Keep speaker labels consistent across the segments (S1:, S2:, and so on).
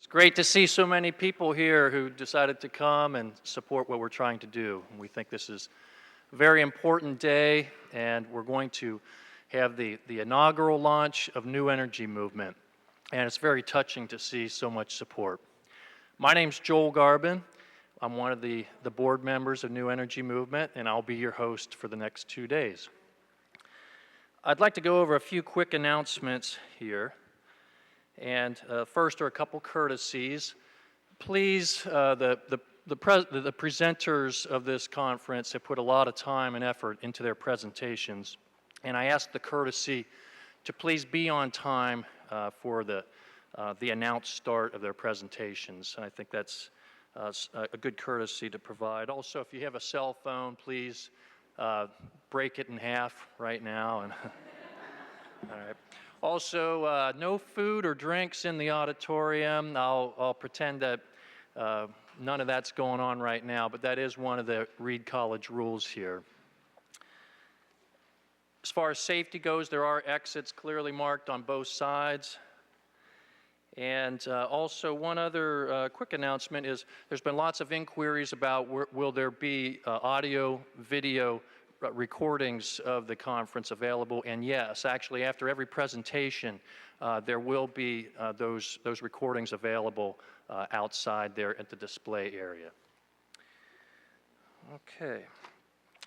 S1: It's great to see so many people here who decided to come and support what we're trying to do. And we think this is a very important day, and we're going to have the inaugural launch of New Energy Movement. And it's very touching to see so much support. My name's Joel Garbon. I'm one of the board members of New Energy Movement, and I'll be your host for the next 2 days. I'd like to go over a few quick announcements here. And first are a couple courtesies. Please, the presenters of this conference have put a lot of time and effort into their presentations. And I ask the courtesy to please be on time for the announced start of their presentations. I think that's a good courtesy to provide. Also, if you have a cell phone, please break it in half right now. And all right. Also, no food or drinks in the auditorium. I'll pretend that none of that's going on right now, but that is one of the Reed College rules here. As far as safety goes, there are exits clearly marked on both sides. And also one other quick announcement is there's been lots of inquiries about will there be audio, video recordings of the conference available, and yes, actually after every presentation there will be those recordings available outside there at the display area. Okay.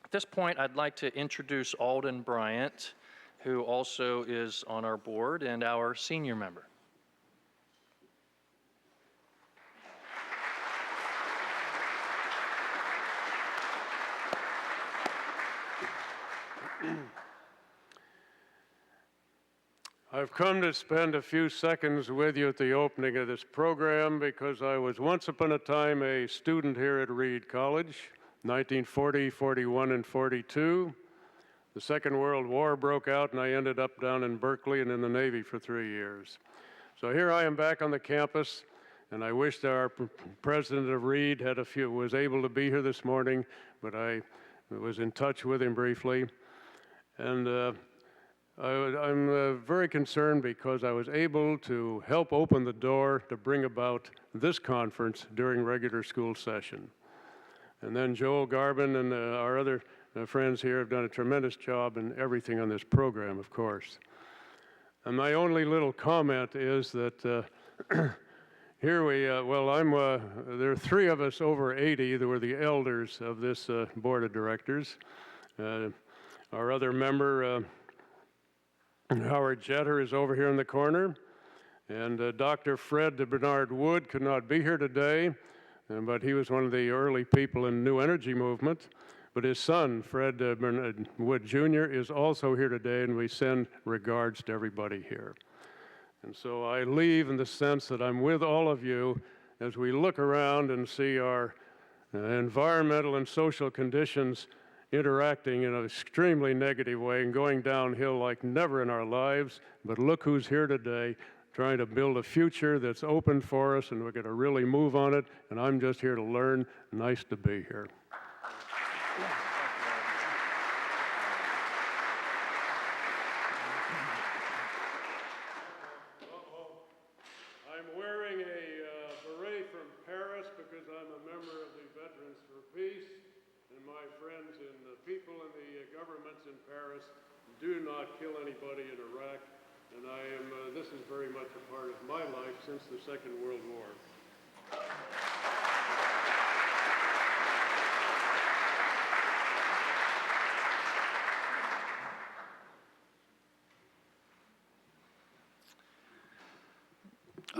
S1: At this point, I'd like to introduce Alden Bryant, who also is on our board and our senior member.
S2: I've come to spend a few seconds with you at the opening of this program because I was once upon a time a student here at Reed College, 1940, 41, and 42. The Second World War broke out and I ended up down in Berkeley and in the Navy for 3 years. So here I am back on the campus, and I wish that our president of Reed was able to be here this morning, but I was in touch with him briefly. And I'm very concerned because I was able to help open the door to bring about this conference during regular school session. And then Joel Garbon and our other friends here have done a tremendous job in everything on this program, of course. And my only little comment is that here there are 3 of us over 80 that were the elders of this board of directors. Our other member, Howard Jetter, is over here in the corner, and Dr. Fred Bernard Wood could not be here today, but he was one of the early people in New Energy Movement. But his son, Fred Bernard Wood Jr., is also here today, and we send regards to everybody here. And so I leave in the sense that I'm with all of you as we look around and see our environmental and social conditions interacting in an extremely negative way and going downhill like never in our lives. But look who's here today, trying to build a future that's open for us, and we're going to really move on it, and I'm just here to learn. Nice to be here. I'm wearing a beret from Paris because I'm a member of the Veterans for Peace. And my friends and the people in the governments in Paris do not kill anybody in Iraq. And this is very much a part of my life since the Second World War.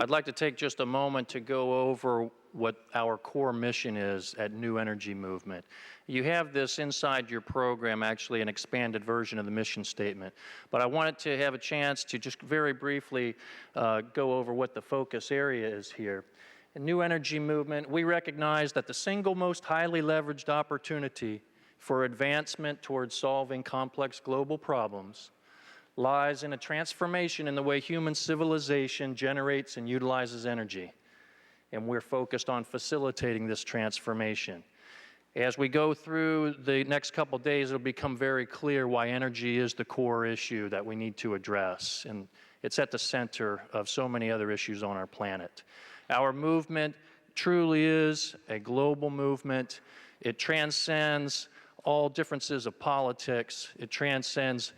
S1: I'd like to take just a moment to go over what our core mission is at New Energy Movement. You have this inside your program, actually an expanded version of the mission statement, but I wanted to have a chance to just very briefly go over what the focus area is here. In New Energy Movement, we recognize that the single most highly leveraged opportunity for advancement towards solving complex global problems lies in a transformation in the way human civilization generates and utilizes energy. And we're focused on facilitating this transformation. As we go through the next couple days, it'll become very clear why energy is the core issue that we need to address. And it's at the center of so many other issues on our planet. Our movement truly is a global movement. It transcends all differences of politics. It transcends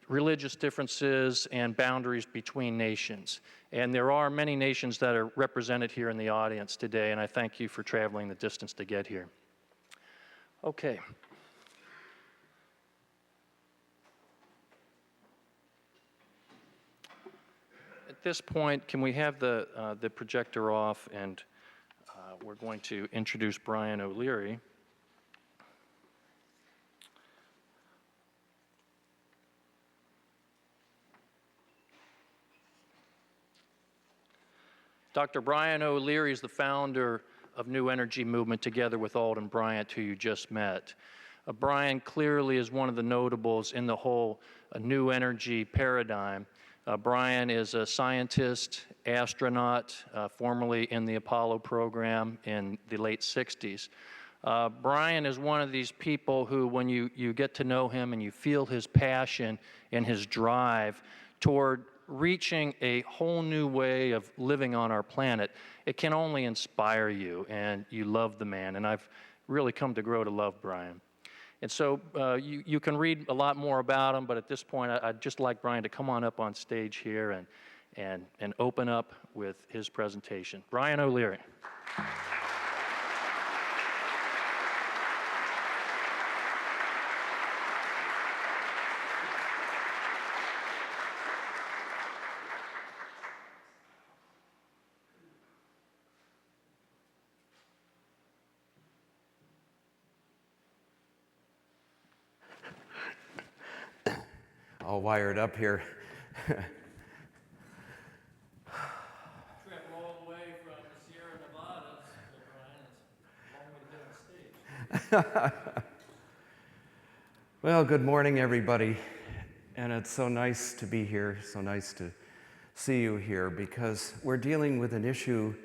S1: religious differences and boundaries between nations. And there are many nations that are represented here in the audience today, and I thank you for traveling the distance to get here. Okay. At this point, can we have the projector off, and we're going to introduce Brian O'Leary. Dr. Brian O'Leary is the founder of New Energy Movement together with Alden Bryant, who you just met. Brian clearly is one of the notables in the whole new energy paradigm. Brian is a scientist, astronaut, formerly in the Apollo program in the late 60s. Brian is one of these people who, when you get to know him and you feel his passion and his drive toward reaching a whole new way of living on our planet, it can only inspire you, and you love the man, and I've really come to grow to love Brian. And so you can read a lot more about him, but at this point, I'd just like Brian to come on up on stage here and open up with his presentation. Brian O'Leary.
S3: All wired up here.
S1: Travel all the way from the Sierra Nevadas, Brian. It's a long way to get on stage.
S3: Well, good morning, everybody. And it's so nice to be here, so nice to see you here, because we're dealing with an issue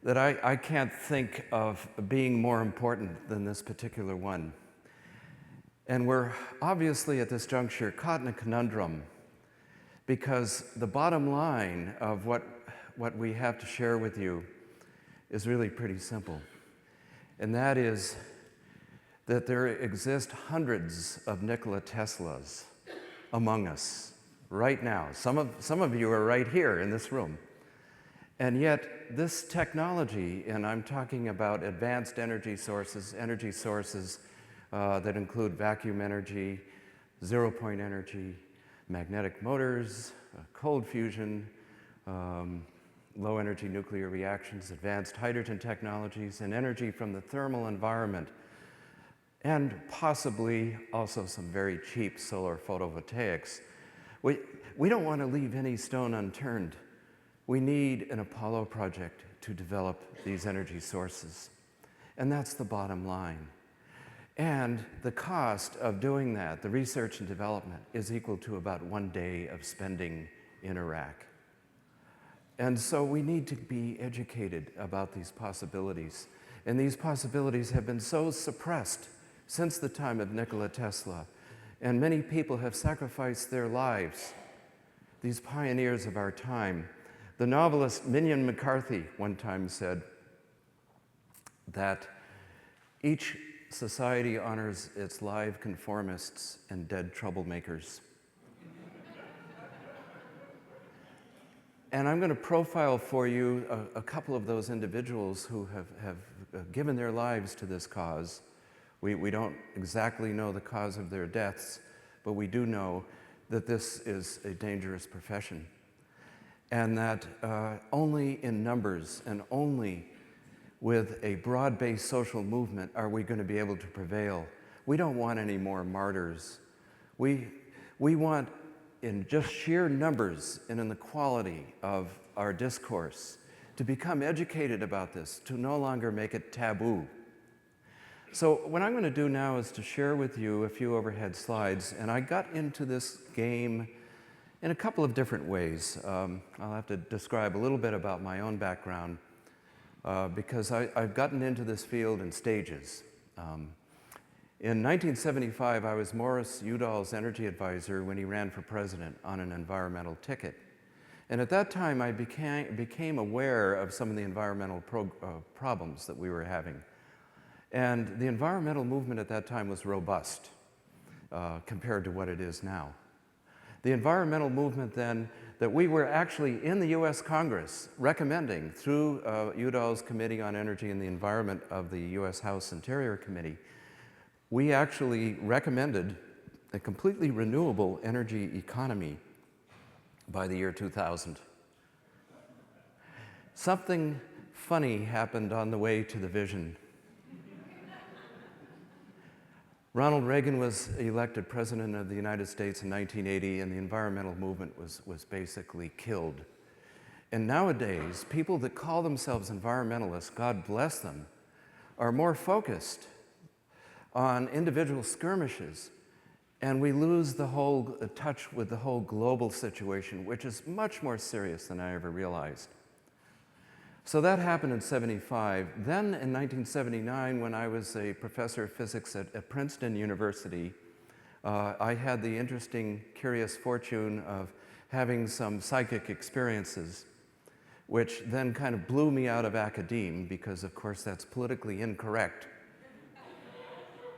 S3: that I can't think of being more important than this particular one. And we're obviously at this juncture caught in a conundrum, because the bottom line of what we have to share with you is really pretty simple. And that is that there exist hundreds of Nikola Teslas among us right now. Some of you are right here in this room. And yet this technology, and I'm talking about advanced energy sources that include vacuum energy, zero-point energy, magnetic motors, cold fusion, low-energy nuclear reactions, advanced hydrogen technologies, and energy from the thermal environment, and possibly also some very cheap solar photovoltaics. We don't want to leave any stone unturned. We need an Apollo project to develop these energy sources. And that's the bottom line. And the cost of doing that, the research and development, is equal to about 1 day of spending in Iraq. And so we need to be educated about these possibilities. And these possibilities have been so suppressed since the time of Nikola Tesla. And many people have sacrificed their lives, these pioneers of our time. The novelist Minion McCarthy one time said that each society honors its live conformists and dead troublemakers. And I'm going to profile for you a couple of those individuals who have given their lives to this cause. We don't exactly know the cause of their deaths, but we do know that this is a dangerous profession, and that only in numbers and only with a broad-based social movement are we going to be able to prevail. We don't want any more martyrs. We want, in just sheer numbers and in the quality of our discourse, to become educated about this, to no longer make it taboo. So what I'm going to do now is to share with you a few overhead slides, and I got into this game in a couple of different ways. I'll have to describe a little bit about my own background, because I've gotten into this field in stages. In 1975, I was Morris Udall's energy advisor when he ran for president on an environmental ticket. And at that time, I became aware of some of the environmental problems that we were having. And the environmental movement at that time was robust compared to what it is now. The environmental movement then, that we were actually in the US Congress recommending through Udall's Committee on Energy and the Environment of the US House Interior Committee, we actually recommended a completely renewable energy economy by the year 2000. Something funny happened on the way to the vision. Ronald Reagan was elected President of the United States in 1980, and the environmental movement was basically killed. And nowadays, people that call themselves environmentalists, God bless them, are more focused on individual skirmishes, and we lose the whole touch with the whole global situation, which is much more serious than I ever realized. So that happened in '75. Then in 1979, when I was a professor of physics at Princeton University, I had the interesting, curious fortune of having some psychic experiences, which then kind of blew me out of academe, because of course that's politically incorrect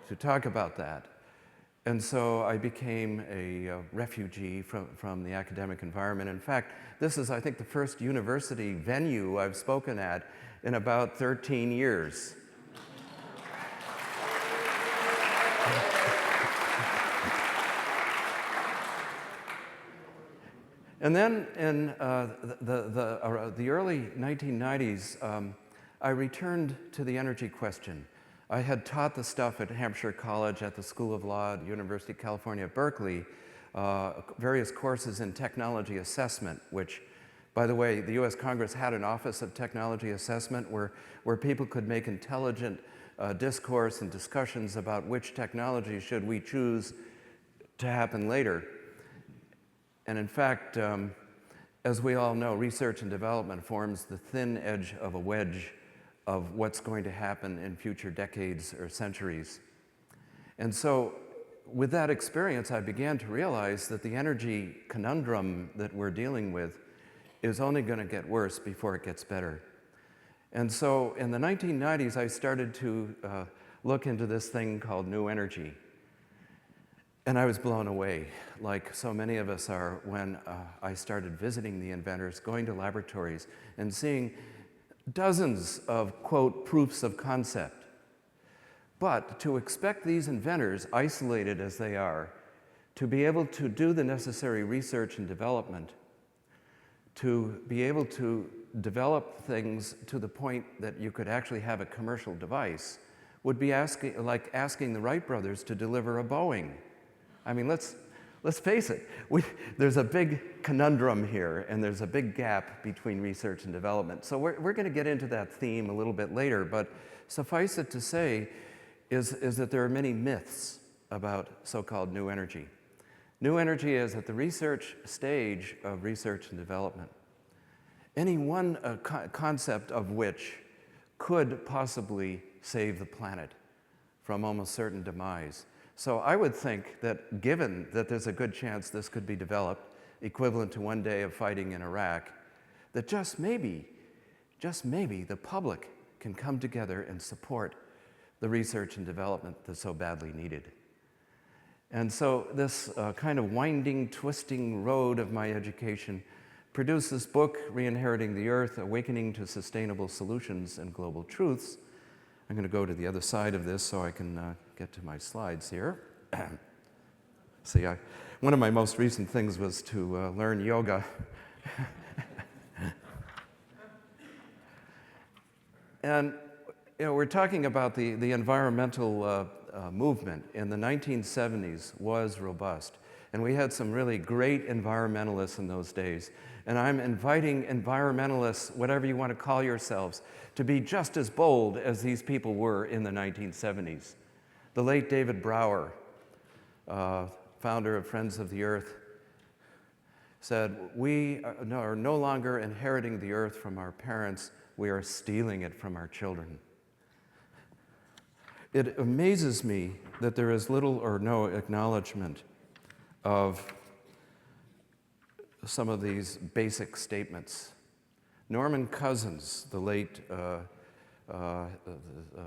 S3: to talk about that. And so I became a refugee from the academic environment. In fact, this is, I think, the first university venue I've spoken at in about 13 years. And then in the early 1990s, I returned to the energy question. I had taught the stuff at Hampshire College, at the School of Law at University of California at Berkeley, various courses in technology assessment, which, by the way, the US Congress had an Office of Technology Assessment where people could make intelligent discourse and discussions about which technology should we choose to happen later. And in fact, as we all know, research and development forms the thin edge of a wedge of what's going to happen in future decades or centuries. And so with that experience, I began to realize that the energy conundrum that we're dealing with is only going to get worse before it gets better. And so in the 1990s, I started to look into this thing called new energy. And I was blown away, like so many of us are, when I started visiting the inventors, going to laboratories, and seeing dozens of, quote, proofs of concept. But to expect these inventors, isolated as they are, to be able to do the necessary research and development, to be able to develop things to the point that you could actually have a commercial device, would be like asking the Wright Brothers to deliver a Boeing. I mean, let's face it, there's a big conundrum here, and there's a big gap between research and development. So we're going to get into that theme a little bit later, but suffice it to say is that there are many myths about so-called new energy. New energy is at the research stage of research and development. Any one concept of which could possibly save the planet from almost certain demise. So I would think that given that there's a good chance this could be developed, equivalent to one day of fighting in Iraq, that just maybe the public can come together and support the research and development that's so badly needed. And so this kind of winding, twisting road of my education produced this book, Re-inheriting the Earth, Awakening to Sustainable Solutions and Global Truths. I'm going to go to the other side of this so I can get to my slides here. See, one of my most recent things was to learn yoga. And you know, we're talking about the environmental movement in the 1970s was robust. And we had some really great environmentalists in those days. And I'm inviting environmentalists, whatever you want to call yourselves, to be just as bold as these people were in the 1970s. The late David Brower, founder of Friends of the Earth, said, "We are no longer inheriting the earth from our parents, we are stealing it from our children." It amazes me that there is little or no acknowledgement of some of these basic statements. Norman Cousins, the late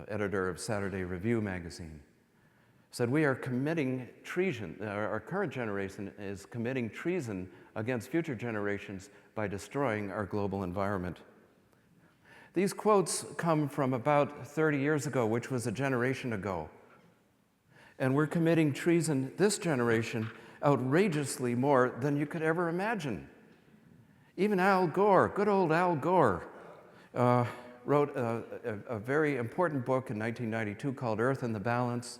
S3: editor of Saturday Review magazine, said, "We are committing treason, our current generation is committing treason against future generations by destroying our global environment." These quotes come from about 30 years ago, which was a generation ago. And we're committing treason this generation outrageously more than you could ever imagine. Even Al Gore, good old Al Gore, wrote a very important book in 1992 called Earth in the Balance.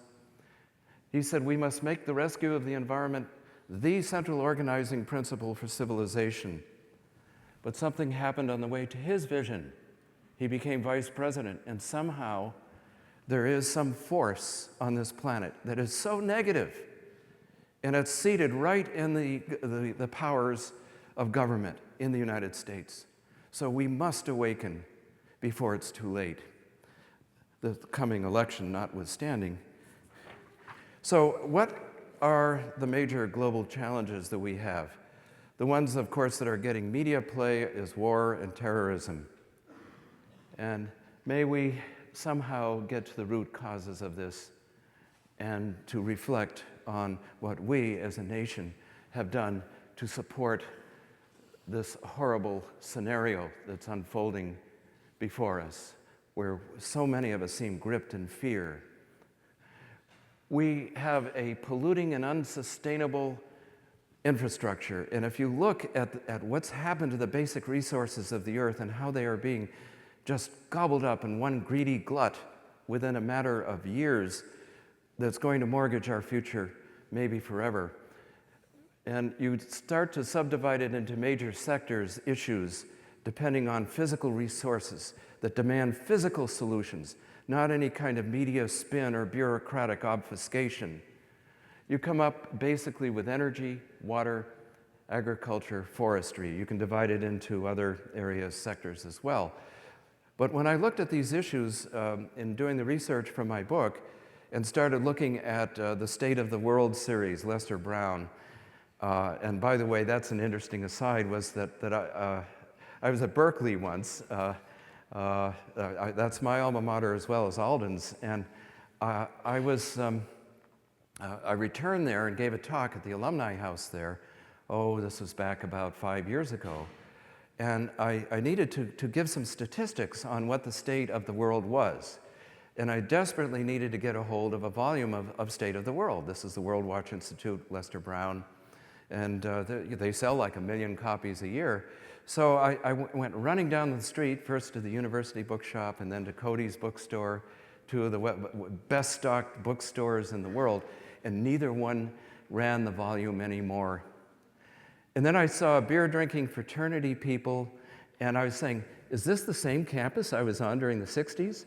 S3: He said, "We must make the rescue of the environment the central organizing principle for civilization." But something happened on the way to his vision. He became vice president, and somehow there is some force on this planet that is so negative, and it's seated right in the powers of government in the United States. So we must awaken before it's too late, the coming election notwithstanding. So what are the major global challenges that we have? The ones, of course, that are getting media play is war and terrorism. And may we somehow get to the root causes of this and to reflect on what we as a nation have done to support this horrible scenario that's unfolding before us, where so many of us seem gripped in fear. We have a polluting and unsustainable infrastructure, and if you look at what's happened to the basic resources of the earth and how they are being just gobbled up in one greedy glut within a matter of years, that's going to mortgage our future maybe forever. And you start to subdivide it into major sectors, issues, depending on physical resources that demand physical solutions, not any kind of media spin or bureaucratic obfuscation. You come up basically with energy, water, agriculture, forestry. You can divide it into other areas, sectors as well. But when I looked at these issues in doing the research for my book and started looking at the State of the World series, Lester Brown, and by the way, that's an interesting aside, was that I was at Berkeley once. That's my alma mater as well as Alden's. And I returned there and gave a talk at the alumni house there. Oh, this was back about 5 years ago. And I needed to give some statistics on what the state of the world was. And I desperately needed to get a hold of a volume of State of the World. This is the World Watch Institute, Lester Brown. And they sell like 1 million copies a year. So I went running down the street, first to the University Bookshop and then to Cody's bookstore, two of the best stocked bookstores in the world, and neither one ran the volume anymore. And then I saw beer-drinking fraternity people, and I was saying, is this the same campus I was on during the 60s?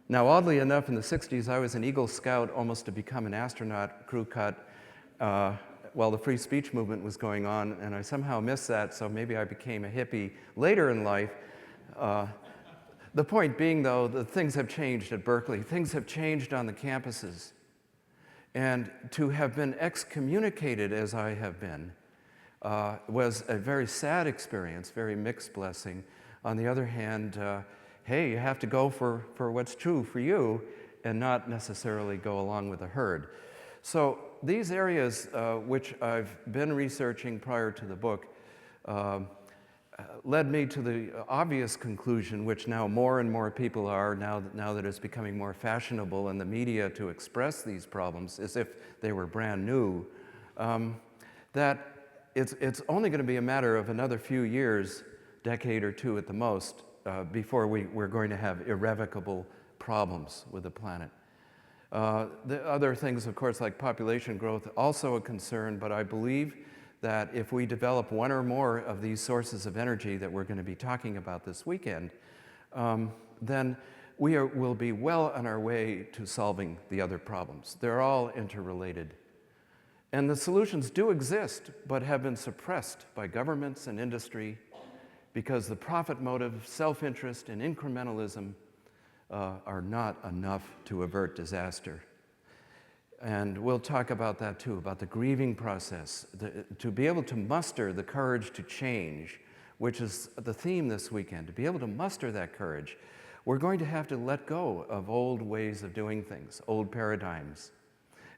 S3: Now, oddly enough, in the 60s, I was an Eagle Scout almost to become an astronaut, crew cut, while the free speech movement was going on, and I somehow missed that, so maybe I became a hippie later in life. The point being, though, that things have changed at Berkeley. Things have changed on the campuses. And to have been excommunicated as I have been was a very sad experience, very mixed blessing. On the other hand, hey, you have to go for what's true for you and not necessarily go along with the herd. So these areas which I've been researching prior to the book led me to the obvious conclusion, which now more and more people are, now that it's becoming more fashionable in the media to express these problems as if they were brand new, that it's only going to be a matter of another few years, decade or two at the most, before we're going to have irrevocable problems with the planet. The other things, of course, like population growth, also a concern, but I believe that if we develop one or more of these sources of energy that we're going to be talking about this weekend, then we'll be well on our way to solving the other problems. They're all interrelated. And the solutions do exist, but have been suppressed by governments and industry because the profit motive, self-interest, and incrementalism are not enough to avert disaster. And we'll talk about that too, about the grieving process, to be able to muster the courage to change, which is the theme this weekend. To be able to muster that courage, we're going to have to let go of old ways of doing things, old paradigms.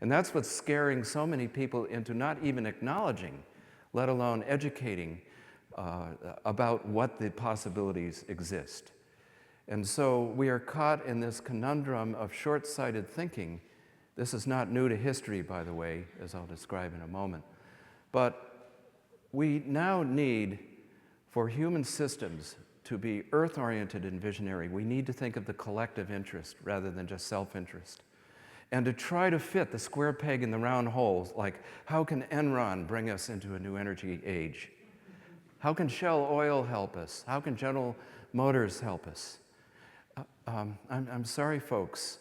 S3: And that's what's scaring so many people into not even acknowledging, let alone educating about what the possibilities exist. And so we are caught in this conundrum of short-sighted thinking. This is not new to history, by the way, as I'll describe in a moment. But we now need, for human systems to be earth-oriented and visionary, we need to think of the collective interest rather than just self-interest. And to try to fit the square peg in the round hole, like how can Enron bring us into a new energy age? How can Shell Oil help us? How can General Motors help us? I'm sorry, folks.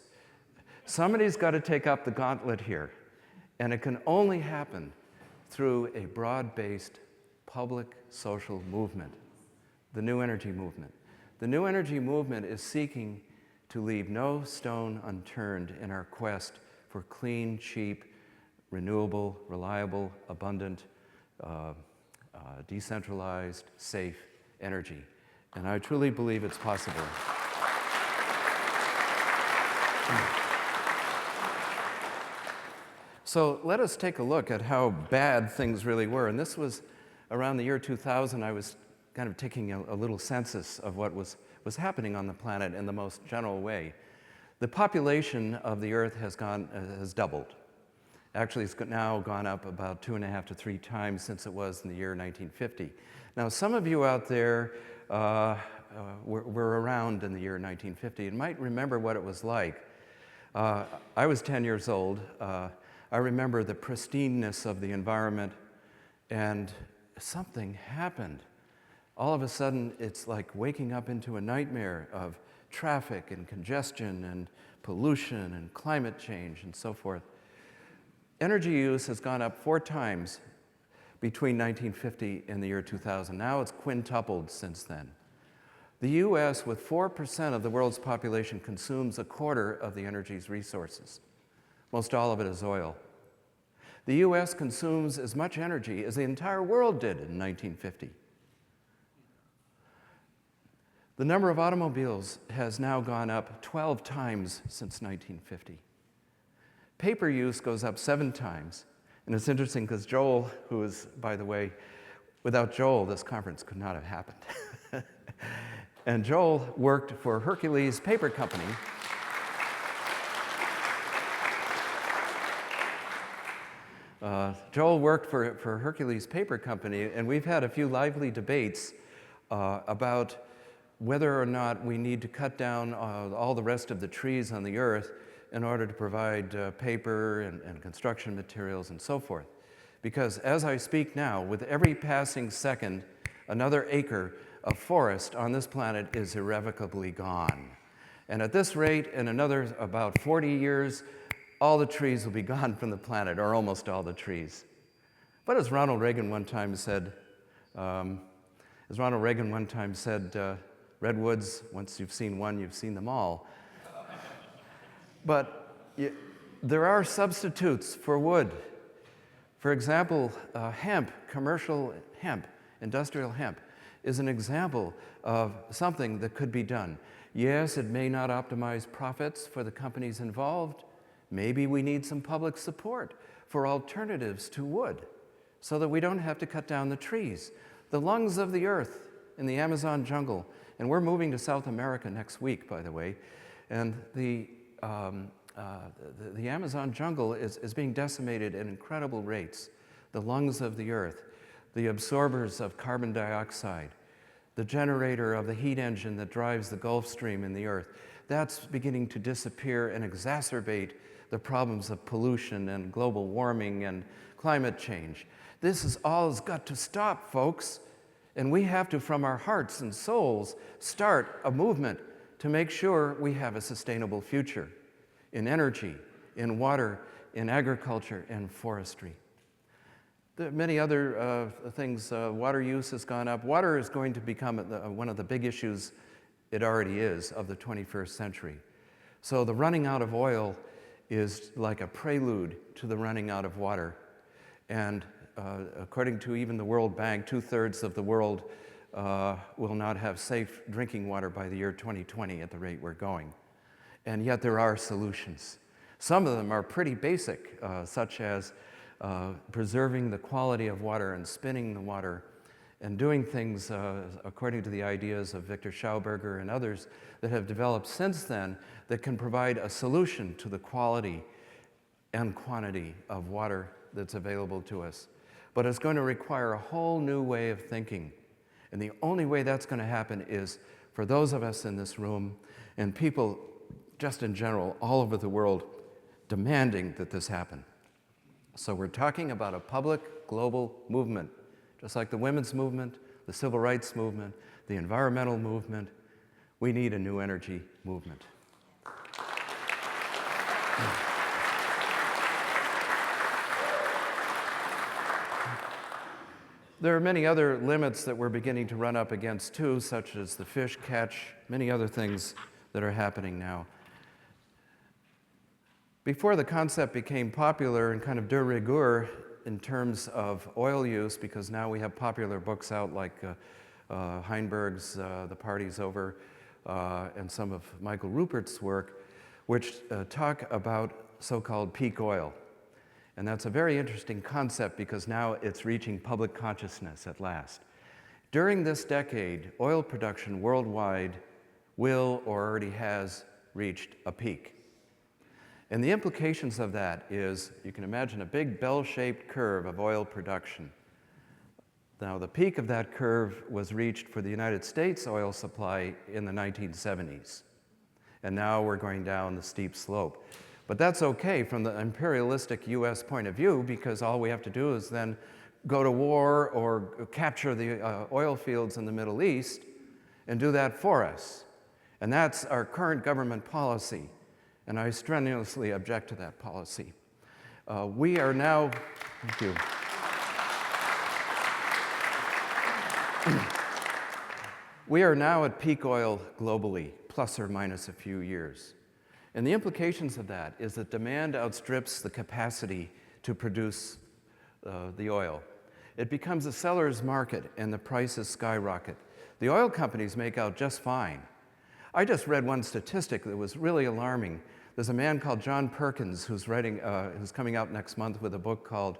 S3: Somebody's got to take up the gauntlet here, and it can only happen through a broad-based public social movement, the New Energy Movement. The New Energy Movement is seeking to leave no stone unturned in our quest for clean, cheap, renewable, reliable, abundant, decentralized, safe energy. And I truly believe it's possible. So let us take a look at how bad things really were. And this was around the year 2000. I was kind of taking a little census of what was happening on the planet in the most general way. The population of the Earth has doubled. Actually, it's now gone up about 2.5 to 3 times since it was in the year 1950. Now, some of you out there were around in the year 1950 and might remember what it was like. I was 10 years old. I remember the pristineness of the environment, and something happened. All of a sudden, it's like waking up into a nightmare of traffic and congestion and pollution and climate change and so forth. Energy use has gone up 4 times between 1950 and the year 2000. Now it's quintupled since then. The US, with 4% of the world's population, consumes 1/4 of the energy's resources. Most all of it is oil. The US consumes as much energy as the entire world did in 1950. The number of automobiles has now gone up 12 times since 1950. Paper use goes up 7 times. And it's interesting because Joel, who is, by the way, without Joel, this conference could not have happened. And Joel worked for Hercules Paper Company. Joel worked for Hercules Paper Company, and we've had a few lively debates about whether or not we need to cut down all the rest of the trees on the earth in order to provide paper and construction materials and so forth. Because as I speak now, with every passing second, another acre of forest on this planet is irrevocably gone. And at this rate, in another about 40 years, all the trees will be gone from the planet, or almost all the trees. But as Ronald Reagan one time said, redwoods, once you've seen one, you've seen them all. But there are substitutes for wood. For example, hemp, commercial hemp, industrial hemp, is an example of something that could be done. Yes, it may not optimize profits for the companies involved. Maybe we need some public support for alternatives to wood so that we don't have to cut down the trees. The lungs of the earth in the Amazon jungle, and we're moving to South America next week, by the way, and the Amazon jungle is being decimated at incredible rates. The lungs of the earth, the absorbers of carbon dioxide, the generator of the heat engine that drives the Gulf Stream in the earth, that's beginning to disappear and exacerbate the problems of pollution and global warming and climate change. This is all has got to stop, folks. And we have to, from our hearts and souls, start a movement to make sure we have a sustainable future in energy, in water, in agriculture, and forestry. There are many other things. Water use has gone up. Water is going to become one of the big issues, it already is, of the 21st century. So the running out of oil is like a prelude to the running out of water. And according to even the World Bank, 2/3 of the world will not have safe drinking water by the year 2020 at the rate we're going. And yet there are solutions. Some of them are pretty basic, such as preserving the quality of water and spinning the water and doing things according to the ideas of Victor Schauberger and others that have developed since then that can provide a solution to the quality and quantity of water that's available to us. But it's going to require a whole new way of thinking. And the only way that's going to happen is for those of us in this room and people just in general all over the world demanding that this happen. So we're talking about a public global movement, just like the women's movement, the civil rights movement, the environmental movement. We need a new energy movement. There are many other limits that we're beginning to run up against too, such as the fish catch, many other things that are happening now. Before the concept became popular and kind of de rigueur in terms of oil use, because now we have popular books out like Heinberg's The Party's Over and some of Michael Rupert's work, which talk about so-called peak oil. And that's a very interesting concept because now it's reaching public consciousness at last. During this decade, oil production worldwide will or already has reached a peak. And the implications of that is, you can imagine a big bell-shaped curve of oil production. Now, the peak of that curve was reached for the United States oil supply in the 1970s. And now we're going down the steep slope. But that's okay from the imperialistic US point of view, because all we have to do is then go to war or capture the oil fields in the Middle East and do that for us. And that's our current government policy. And I strenuously object to that policy. We are now, thank you. We are now at peak oil globally, plus or minus a few years. And the implications of that is that demand outstrips the capacity to produce the oil. It becomes a seller's market and the prices skyrocket. The oil companies make out just fine. I just read one statistic that was really alarming. There's a man called John Perkins who's coming out next month with a book called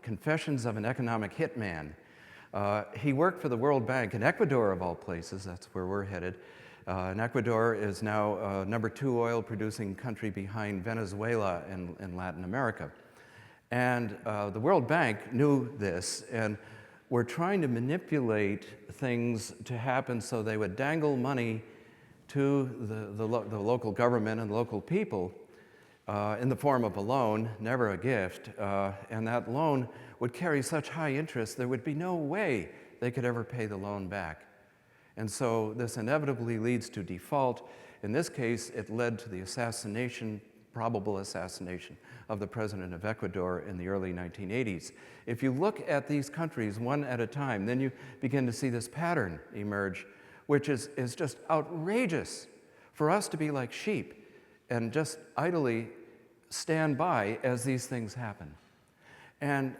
S3: Confessions of an Economic Hitman. He worked for the World Bank in Ecuador, of all places. That's where we're headed. And Ecuador is now number 2 oil producing country behind Venezuela in Latin America. And the World Bank knew this and were trying to manipulate things to happen so they would dangle money to the local government and local people in the form of a loan, never a gift. And that loan would carry such high interest, there would be no way they could ever pay the loan back. And so this inevitably leads to default. In this case, it led to the assassination, probable assassination, of the president of Ecuador in the early 1980s. If you look at these countries one at a time, then you begin to see this pattern emerge, which is just outrageous for us to be like sheep and just idly stand by as these things happen. And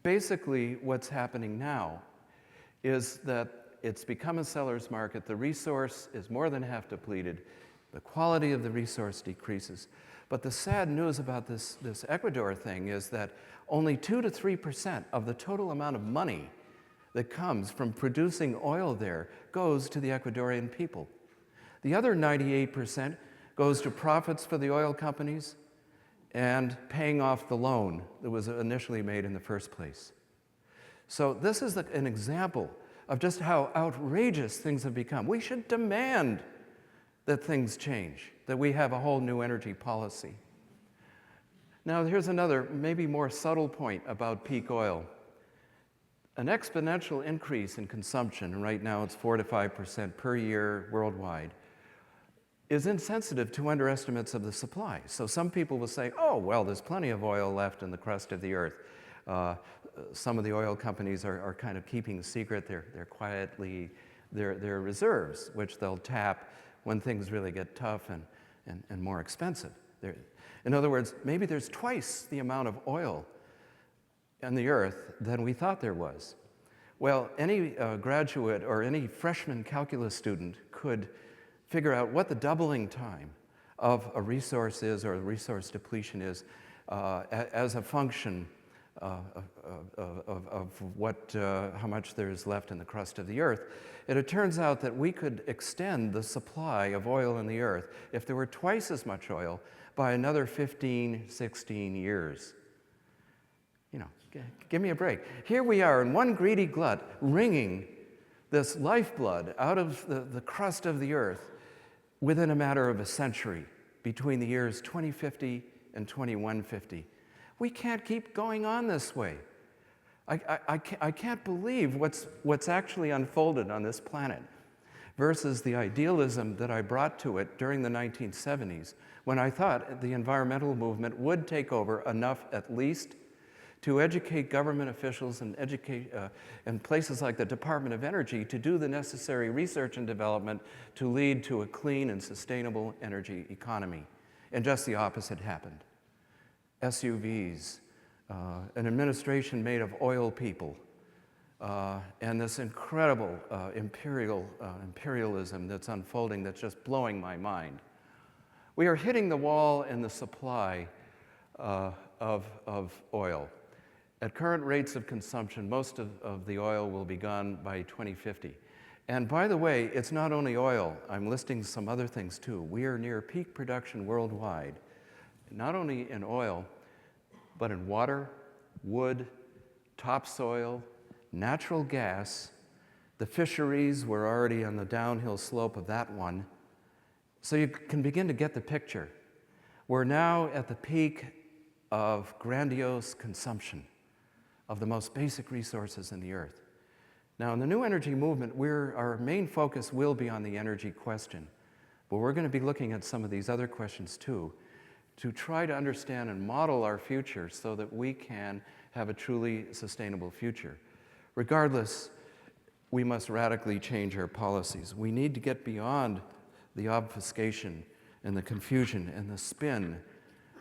S3: basically what's happening now is that it's become a seller's market. The resource is more than half depleted. The quality of the resource decreases. But the sad news about this Ecuador thing is that only 2 to 3% of the total amount of money that comes from producing oil there goes to the Ecuadorian people. The other 98% goes to profits for the oil companies and paying off the loan that was initially made in the first place. So this is an example of just how outrageous things have become. We should demand that things change, that we have a whole new energy policy. Now, here's another, maybe more subtle point about peak oil. An exponential increase in consumption, and right now it's 4 to 5% per year worldwide, is insensitive to underestimates of the supply. So some people will say, oh, well, there's plenty of oil left in the crust of the earth. Some of the oil companies are kind of keeping secret they're quietly their reserves, which they'll tap when things really get tough and and more expensive. In other words, maybe there's twice the amount of oil on the Earth than we thought there was. Well, any graduate or any freshman calculus student could figure out what the doubling time of a resource is, or a resource depletion is, as a function of how much there's left in the crust of the Earth. And it turns out that we could extend the supply of oil in the Earth, if there were twice as much oil, by another 15, 16 years. You know, give me a break. Here we are in one greedy glut, wringing this lifeblood out of the crust of the Earth within a matter of a century, between the years 2050 and 2150. We can't keep going on this way. I can't believe what's actually unfolded on this planet versus the idealism that I brought to it during the 1970s, when I thought the environmental movement would take over enough, at least, to educate government officials and places like the Department of Energy to do the necessary research and development to lead to a clean and sustainable energy economy. And just the opposite happened. SUVs, an administration made of oil people, and this incredible imperialism that's unfolding that's just blowing my mind. We are hitting the wall in the supply of oil. At current rates of consumption, most of the oil will be gone by 2050. And by the way, it's not only oil. I'm listing some other things too. We are near peak production worldwide, not only in oil, but in water, wood, topsoil, natural gas. The fisheries, we're already on the downhill slope of that one. So you can begin to get the picture. We're now at the peak of grandiose consumption of the most basic resources in the earth. Now, in the new energy movement, our main focus will be on the energy question, but we're going to be looking at some of these other questions too, to try to understand and model our future so that we can have a truly sustainable future. Regardless, we must radically change our policies. We need to get beyond the obfuscation and the confusion and the spin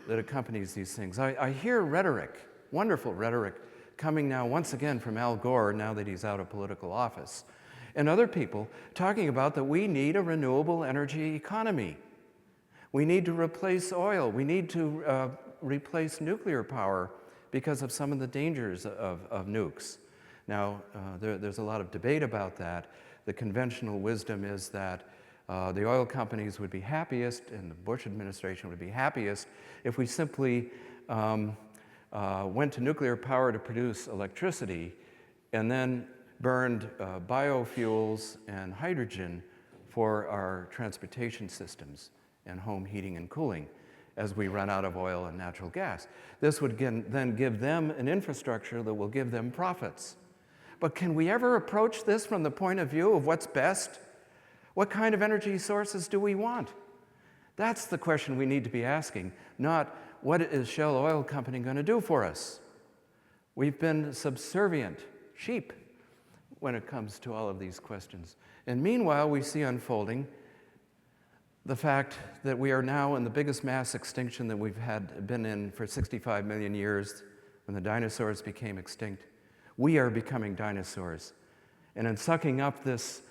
S3: that accompanies these things. I hear rhetoric, wonderful rhetoric, coming now once again from Al Gore, now that he's out of political office, and other people talking about that we need a renewable energy economy. We need to replace oil. We need to replace nuclear power because of some of the dangers of nukes. Now, there's a lot of debate about that. The conventional wisdom is that the oil companies would be happiest, and the Bush administration would be happiest, if we simply went to nuclear power to produce electricity and then burned biofuels and hydrogen for our transportation systems and home heating and cooling as we run out of oil and natural gas. This would then give them an infrastructure that will give them profits. But can we ever approach this from the point of view of what's best? What kind of energy sources do we want? That's the question we need to be asking, not what is Shell Oil Company going to do for us? We've been subservient sheep when it comes to all of these questions. And meanwhile, we see unfolding the fact that we are now in the biggest mass extinction that we've been in for 65 million years, when the dinosaurs became extinct. We are becoming dinosaurs. And in sucking up this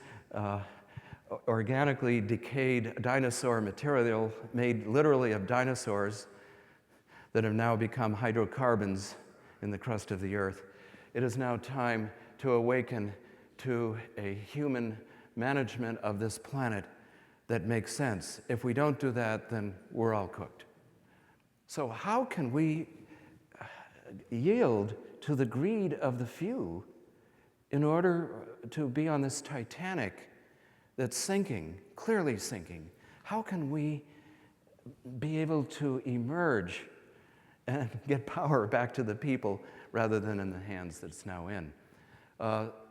S3: organically decayed dinosaur material made literally of dinosaurs that have now become hydrocarbons in the crust of the earth, it is now time to awaken to a human management of this planet that makes sense. If we don't do that, then we're all cooked. So how can we yield to the greed of the few in order to be on this Titanic that's sinking, clearly sinking? How can we be able to emerge and get power back to the people rather than in the hands that it's now in?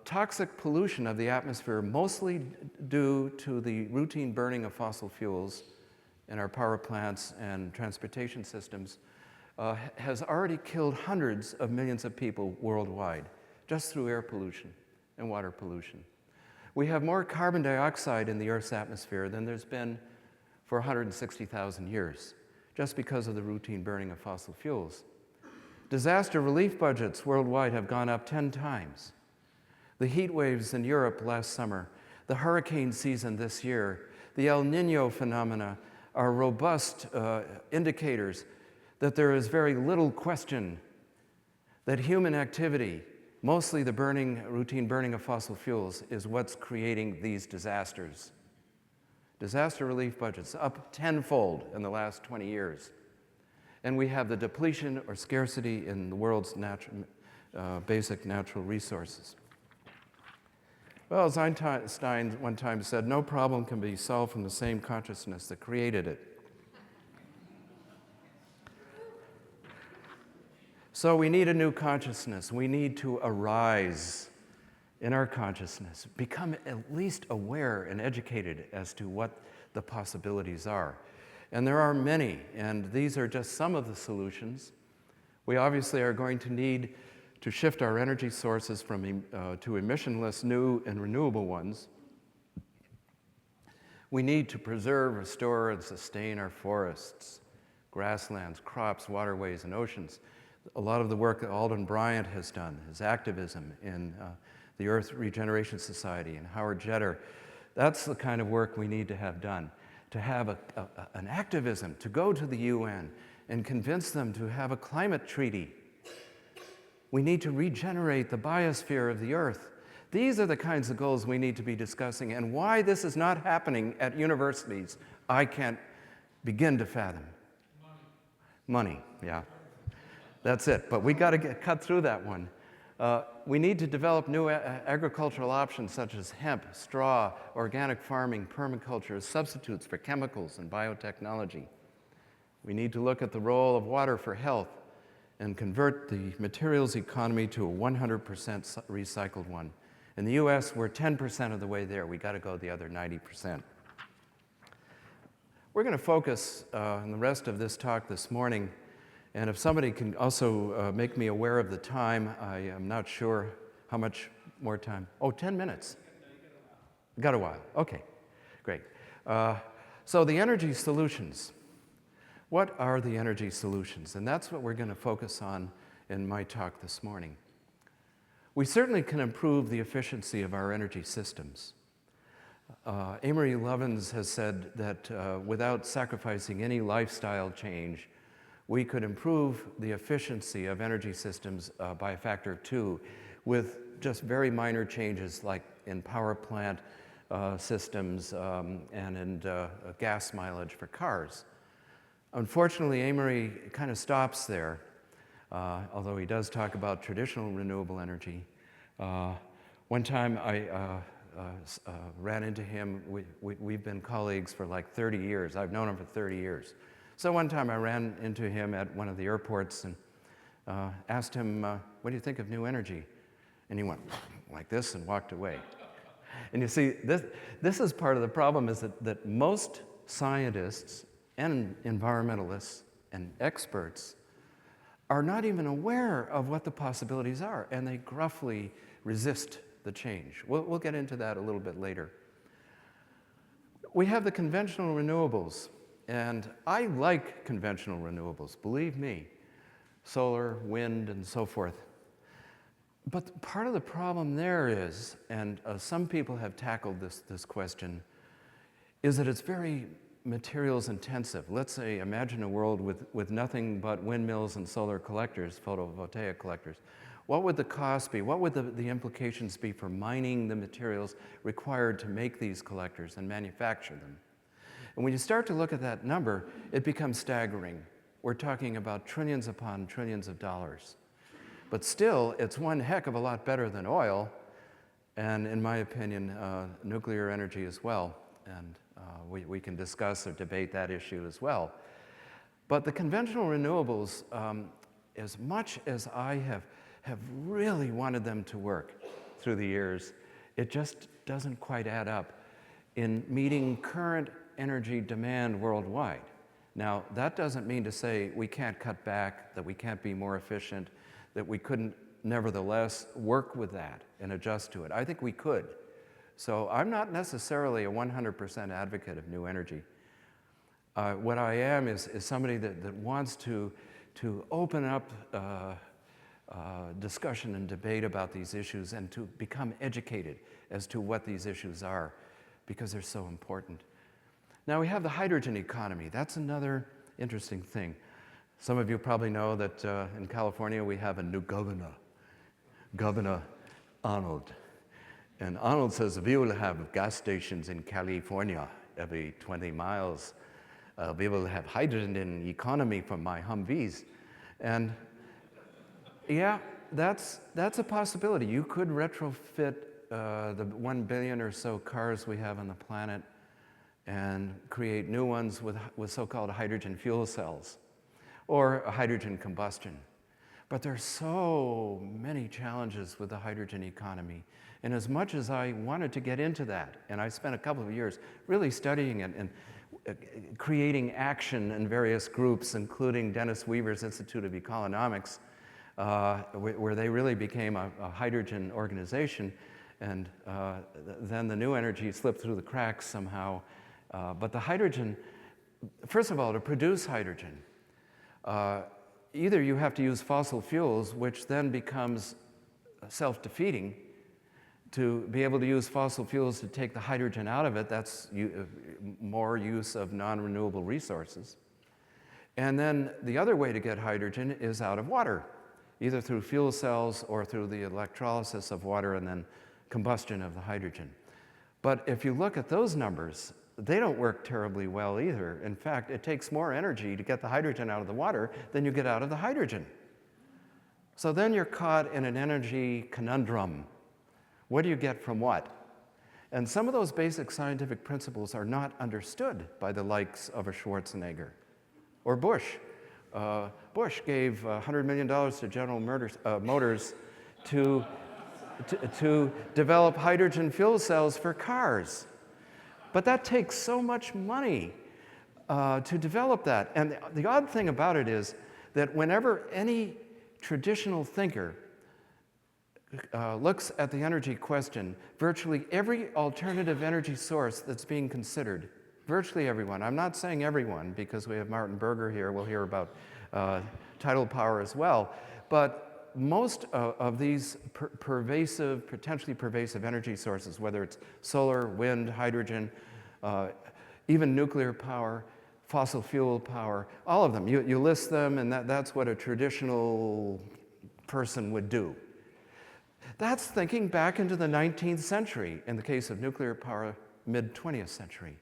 S3: Toxic pollution of the atmosphere, mostly due to the routine burning of fossil fuels in our power plants and transportation systems, has already killed hundreds of millions of people worldwide, just through air pollution and water pollution. We have more carbon dioxide in the Earth's atmosphere than there's been for 160,000 years, just because of the routine burning of fossil fuels. Disaster relief budgets worldwide have gone up 10 times. The heat waves in Europe last summer, the hurricane season this year, the El Nino phenomena are robust indicators that there is very little question that human activity, mostly the routine burning of fossil fuels, is what's creating these disasters. Disaster relief budgets up tenfold in the last 20 years. And we have the depletion or scarcity in the world's basic natural resources. Well, as Einstein one time said, no problem can be solved from the same consciousness that created it. So we need a new consciousness. We need to arise in our consciousness, become at least aware and educated as to what the possibilities are. And there are many, and these are just some of the solutions. We obviously are going to need to shift our energy sources to emissionless, new, and renewable ones. We need to preserve, restore, and sustain our forests, grasslands, crops, waterways, and oceans. A lot of the work that Alden Bryant has done, his activism in the Earth Regeneration Society and Howard Jeter, that's the kind of work we need to have done. To have an activism, to go to the UN and convince them to have a climate treaty. We need to regenerate the biosphere of the Earth. These are the kinds of goals we need to be discussing, and why this is not happening at universities, I can't begin to fathom. Money, yeah. That's it, but we got to cut through that one. We need to develop new agricultural options such as hemp, straw, organic farming, permaculture as substitutes for chemicals and biotechnology. We need to look at the role of water for health and convert the materials economy to a 100% recycled one. In the US, we're 10% of the way there. We got to go the other 90%. We're going to focus on the rest of this talk this morning. And if somebody can also make me aware of the time, I am not sure how much more time. Oh, 10 minutes. Got a while. Okay, great. So the energy solutions. What are the energy solutions? And that's what we're going to focus on in my talk this morning. We certainly can improve the efficiency of our energy systems. Amory Lovins has said that without sacrificing any lifestyle change, we could improve the efficiency of energy systems by a factor of 2 with just very minor changes like in power plant systems and in gas mileage for cars. Unfortunately, Amory kind of stops there, although he does talk about traditional renewable energy. One time I ran into him. We've been colleagues for like 30 years. I've known him for 30 years. So one time I ran into him at one of the airports and asked him, what do you think of new energy? And he went like this and walked away. And you see, this is part of the problem, is that most scientists and environmentalists and experts are not even aware of what the possibilities are, and they gruffly resist the change. We'll get into that a little bit later. We have the conventional renewables. And I like conventional renewables, believe me, solar, wind, and so forth. But part of the problem there is, and some people have tackled this question, is that it's very materials intensive. Let's say, imagine a world with nothing but windmills and solar collectors, photovoltaic collectors. What would the cost be? What would the implications be for mining the materials required to make these collectors and manufacture them? And when you start to look at that number, it becomes staggering. We're talking about trillions upon trillions of dollars. But still, it's one heck of a lot better than oil, and in my opinion, nuclear energy as well. And we can discuss or debate that issue as well. But the conventional renewables, as much as I have really wanted them to work through the years, it just doesn't quite add up in meeting current energy demand worldwide. Now, that doesn't mean to say we can't cut back, that we can't be more efficient, that we couldn't nevertheless work with that and adjust to it. I think we could. So I'm not necessarily a 100% advocate of new energy. What I am is somebody that wants to open up discussion and debate about these issues and to become educated as to what these issues are, because they're so important. Now we have the hydrogen economy. That's another interesting thing. Some of you probably know that in California we have a new governor, Governor Arnold. And Arnold says, we will have gas stations in California every 20 miles. We will have hydrogen in economy for my Humvees. And yeah, that's a possibility. You could retrofit the 1 billion or so cars we have on the planet and create new ones with so-called hydrogen fuel cells or a hydrogen combustion. But there's so many challenges with the hydrogen economy. And as much as I wanted to get into that, and I spent a couple of years really studying it and creating action in various groups, including Dennis Weaver's Institute of Economics, where they really became a hydrogen organization, and then the new energy slipped through the cracks somehow. But the hydrogen, first of all, to produce hydrogen, either you have to use fossil fuels, which then becomes self-defeating. To be able to use fossil fuels to take the hydrogen out of it, that's more use of non-renewable resources. And then the other way to get hydrogen is out of water, either through fuel cells or through the electrolysis of water and then combustion of the hydrogen. But if you look at those numbers, they don't work terribly well either. In fact, it takes more energy to get the hydrogen out of the water than you get out of the hydrogen. So then you're caught in an energy conundrum. What do you get from what? And some of those basic scientific principles are not understood by the likes of a Schwarzenegger or Bush. Bush gave $100 million to General Motors to develop hydrogen fuel cells for cars. But that takes so much money to develop that. And the odd thing about it is that whenever any traditional thinker looks at the energy question, virtually every alternative energy source that's being considered, virtually everyone, I'm not saying everyone because we have Martin Berger here, we'll hear about tidal power as well, but most of these potentially pervasive energy sources, whether it's solar, wind, hydrogen, even nuclear power, fossil fuel power, all of them, you list them, and that's what a traditional person would do. That's thinking back into the 19th century, in the case of nuclear power, mid-20th century.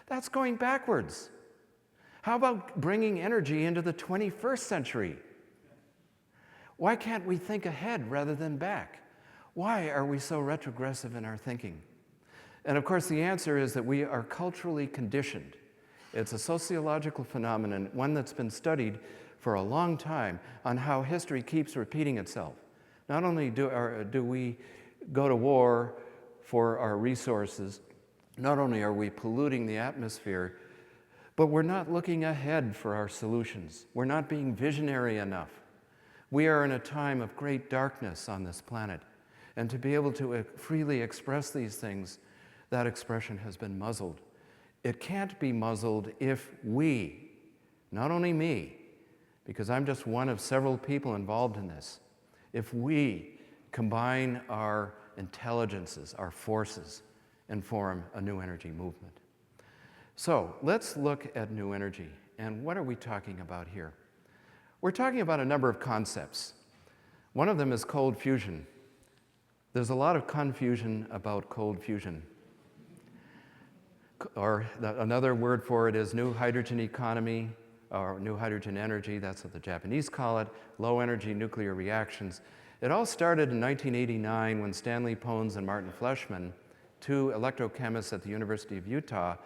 S3: That's going backwards. How about bringing energy into the 21st century? Why can't we think ahead rather than back? Why are we so retrogressive in our thinking? And of course, the answer is that we are culturally conditioned. It's a sociological phenomenon, one that's been studied for a long time on how history keeps repeating itself. Not only do we go to war for our resources, not only are we polluting the atmosphere, but we're not looking ahead for our solutions. We're not being visionary enough. We are in a time of great darkness on this planet, and to be able to freely express these things, that expression has been muzzled. It can't be muzzled if we, not only me, because I'm just one of several people involved in this, if we combine our intelligences, our forces, and form a new energy movement. So let's look at new energy. And what are we talking about here? We're talking about a number of concepts. One of them is cold fusion. There's a lot of confusion about cold fusion. Or another word for it is new hydrogen economy, or new hydrogen energy, that's what the Japanese call it, low energy nuclear reactions. It all started in 1989 when Stanley Pons and Martin Fleischmann, two electrochemists at the University of Utah,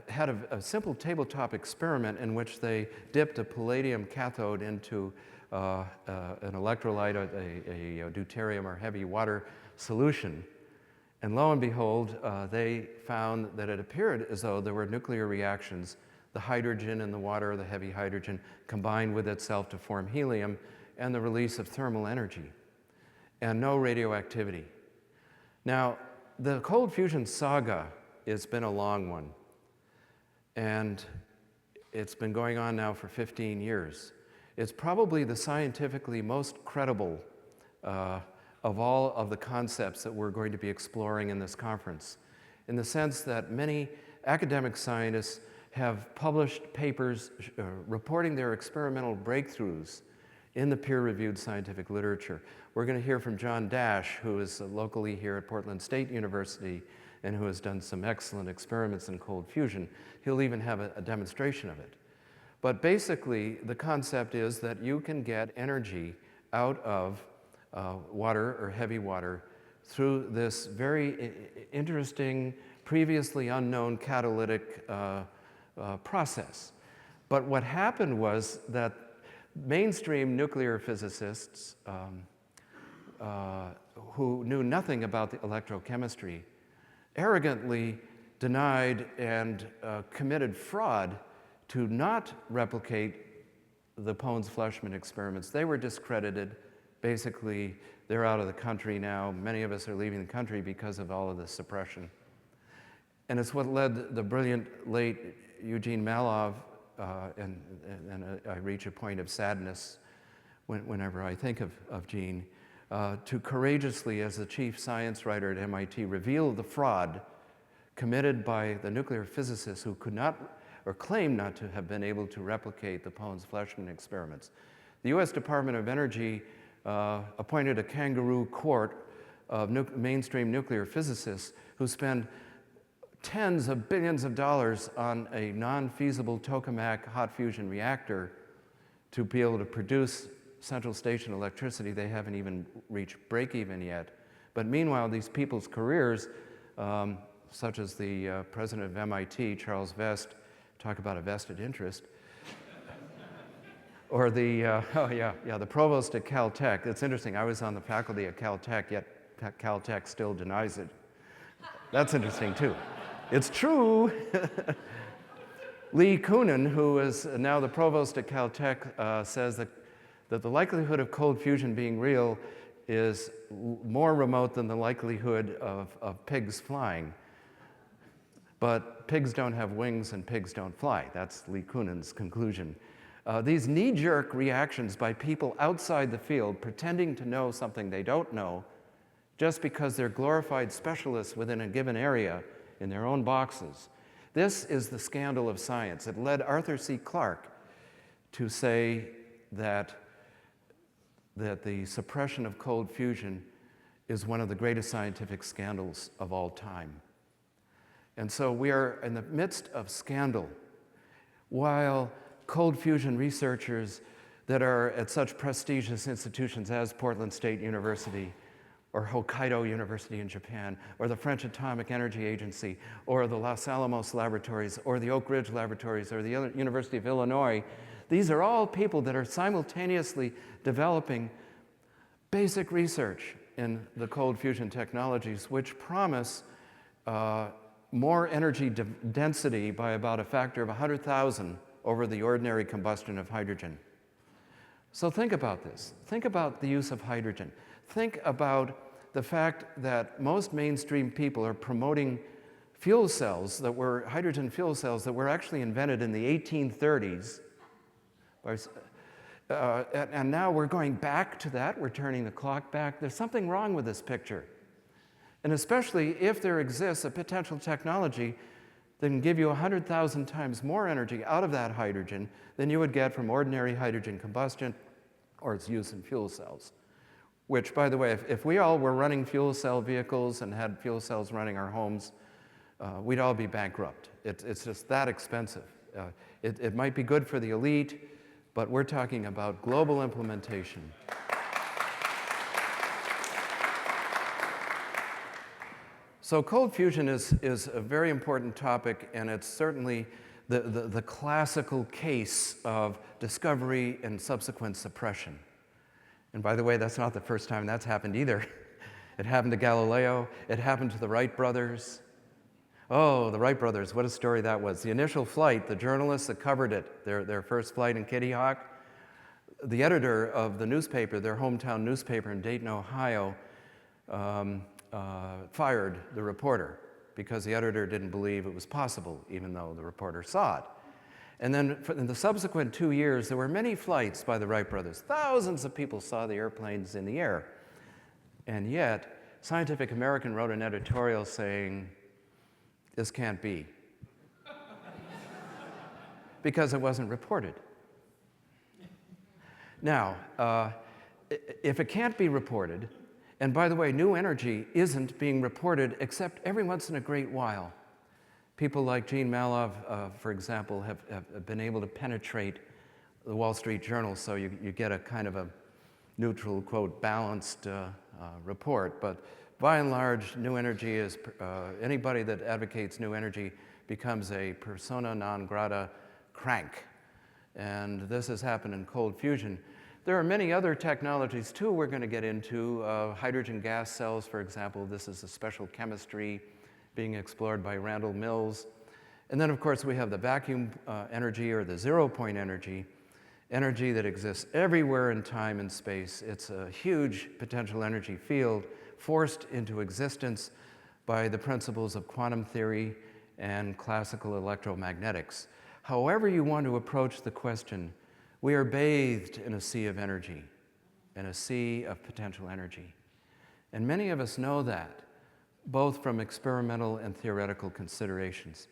S3: had a simple tabletop experiment in which they dipped a palladium cathode into an electrolyte, a deuterium or heavy water solution. And lo and behold, they found that it appeared as though there were nuclear reactions. The hydrogen in the water, the heavy hydrogen, combined with itself to form helium, and the release of thermal energy, and no radioactivity. Now, the cold fusion saga it's been a long one. And it's been going on now for 15 years. It's probably the scientifically most credible of all of the concepts that we're going to be exploring in this conference, in the sense that many academic scientists have published papers reporting their experimental breakthroughs in the peer-reviewed scientific literature. We're going to hear from John Dash, who is locally here at Portland State University and who has done some excellent experiments in cold fusion. He'll even have a demonstration of it. But basically, the concept is that you can get energy out of water or heavy water through this very interesting, previously unknown catalytic process. But what happened was that mainstream nuclear physicists who knew nothing about the electrochemistry arrogantly denied and committed fraud to not replicate the Pons-Fleischmann experiments. They were discredited. Basically, they're out of the country now. Many of us are leaving the country because of all of this suppression. And it's what led the brilliant late Eugene Malov, and I reach a point of sadness whenever I think of Jeane, to courageously, as the chief science writer at MIT, reveal the fraud committed by the nuclear physicists who could not, or claimed not to have been able to replicate the Pons-Fleischmann experiments. The US Department of Energy appointed a kangaroo court of mainstream nuclear physicists who spend tens of billions of dollars on a non-feasible tokamak hot fusion reactor to be able to produce central station electricity. They haven't even reached break-even yet. But meanwhile, these people's careers, such as the president of MIT, Charles Vest, talk about a vested interest, or the, the provost at Caltech. It's interesting, I was on the faculty at Caltech, yet Caltech still denies it. That's interesting too. It's true. Lee Kunin, who is now the provost at Caltech, says that the likelihood of cold fusion being real is more remote than the likelihood of pigs flying. But pigs don't have wings and pigs don't fly. That's Lee Kunin's conclusion. These knee-jerk reactions by people outside the field pretending to know something they don't know just because they're glorified specialists within a given area in their own boxes. This is the scandal of science. It led Arthur C. Clarke to say that the suppression of cold fusion is one of the greatest scientific scandals of all time. And so we are in the midst of scandal, while cold fusion researchers that are at such prestigious institutions as Portland State University, or Hokkaido University in Japan, or the French Atomic Energy Agency, or the Los Alamos Laboratories, or the Oak Ridge Laboratories, or the University of Illinois. These are all people that are simultaneously developing basic research in the cold fusion technologies, which promise more energy density by about a factor of 100,000 over the ordinary combustion of hydrogen. So think about this. Think about the use of hydrogen. Think about the fact that most mainstream people are promoting fuel cells that were hydrogen fuel cells that were actually invented in the 1830s. And now we're going back to that. We're turning the clock back. There's something wrong with this picture. And especially if there exists a potential technology that can give you 100,000 times more energy out of that hydrogen than you would get from ordinary hydrogen combustion or its use in fuel cells. Which, by the way, if we all were running fuel cell vehicles and had fuel cells running our homes, we'd all be bankrupt. It's just that expensive. It might be good for the elite, but we're talking about global implementation. So cold fusion is a very important topic, and it's certainly the classical case of discovery and subsequent suppression. And by the way, that's not the first time that's happened either. It happened to Galileo. It happened to the Wright brothers. Oh, the Wright brothers, what a story that was. The initial flight, the journalists that covered it, their first flight in Kitty Hawk, the editor of the newspaper, their hometown newspaper in Dayton, Ohio, fired the reporter because the editor didn't believe it was possible, even though the reporter saw it. And then in the subsequent 2 years, there were many flights by the Wright brothers. Thousands of people saw the airplanes in the air. And yet, Scientific American wrote an editorial saying, this can't be, because it wasn't reported. Now, if it can't be reported, and by the way, new energy isn't being reported except every once in a great while. People like Jeane, for example, have been able to penetrate the Wall Street Journal, so you get a kind of a neutral, quote, balanced report. But by and large, new energy is, anybody that advocates new energy becomes a persona non grata crank. And this has happened in cold fusion. There are many other technologies, too, we're going to get into. Hydrogen gas cells, for example. This is a special chemistry being explored by Randall Mills. And then, of course, we have the vacuum energy, or the zero-point energy that exists everywhere in time and space. It's a huge potential energy field forced into existence by the principles of quantum theory and classical electromagnetics. However you want to approach the question, we are bathed in a sea of energy, in a sea of potential energy. And many of us know that, both from experimental and theoretical considerations.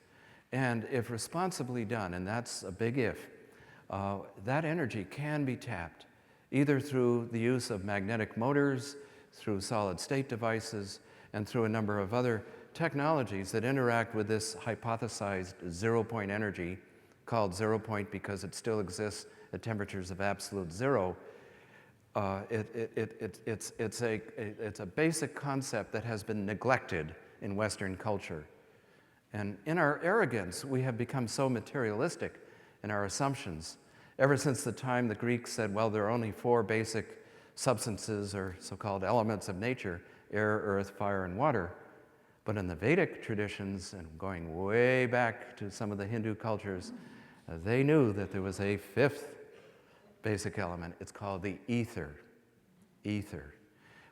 S3: And if responsibly done, and that's a big if, that energy can be tapped, either through the use of magnetic motors, through solid-state devices, and through a number of other technologies that interact with this hypothesized zero-point energy, called zero point because it still exists at temperatures of absolute zero. It's a basic concept that has been neglected in Western culture. And in our arrogance, we have become so materialistic in our assumptions. Ever since the time the Greeks said, well, there are only 4 basic substances, or so-called elements of nature: air, earth, fire, and water. But in the Vedic traditions, and going way back to some of the Hindu cultures, they knew that there was a 5th basic element. It's called the ether,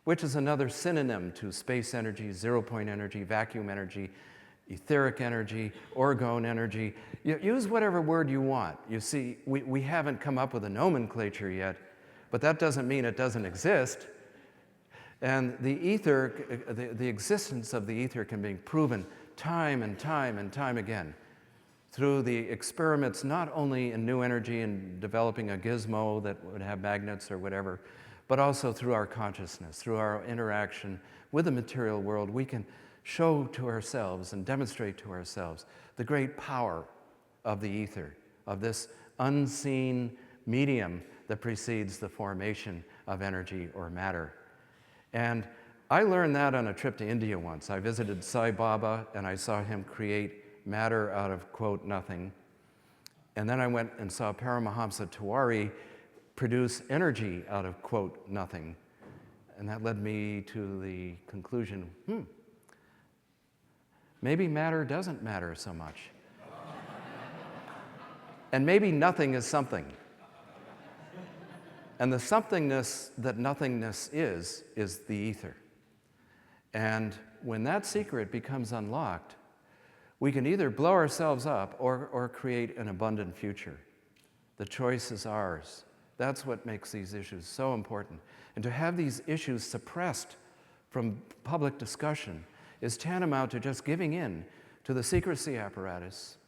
S3: which is another synonym to space energy, zero-point energy, vacuum energy, etheric energy, orgone energy. Use whatever word you want. You see, we haven't come up with a nomenclature yet, but that doesn't mean it doesn't exist. And the ether, the existence of the ether can be proven time and time and time again through the experiments, not only in new energy and developing a gizmo that would have magnets or whatever, but also through our consciousness, through our interaction with the material world. We can show to ourselves and demonstrate to ourselves the great power of the ether, of this unseen medium that precedes the formation of energy or matter. And I learned that on a trip to India once. I visited Sai Baba, and I saw him create matter out of, quote, nothing. And then I went and saw Paramahamsa Tiwari produce energy out of, quote, nothing. And that led me to the conclusion, maybe matter doesn't matter so much. And maybe nothing is something. And the somethingness that nothingness is the ether. And when that secret becomes unlocked, we can either blow ourselves up or create an abundant future. The choice is ours. That's what makes these issues so important. And to have these issues suppressed from public discussion is tantamount to just giving in to the secrecy apparatus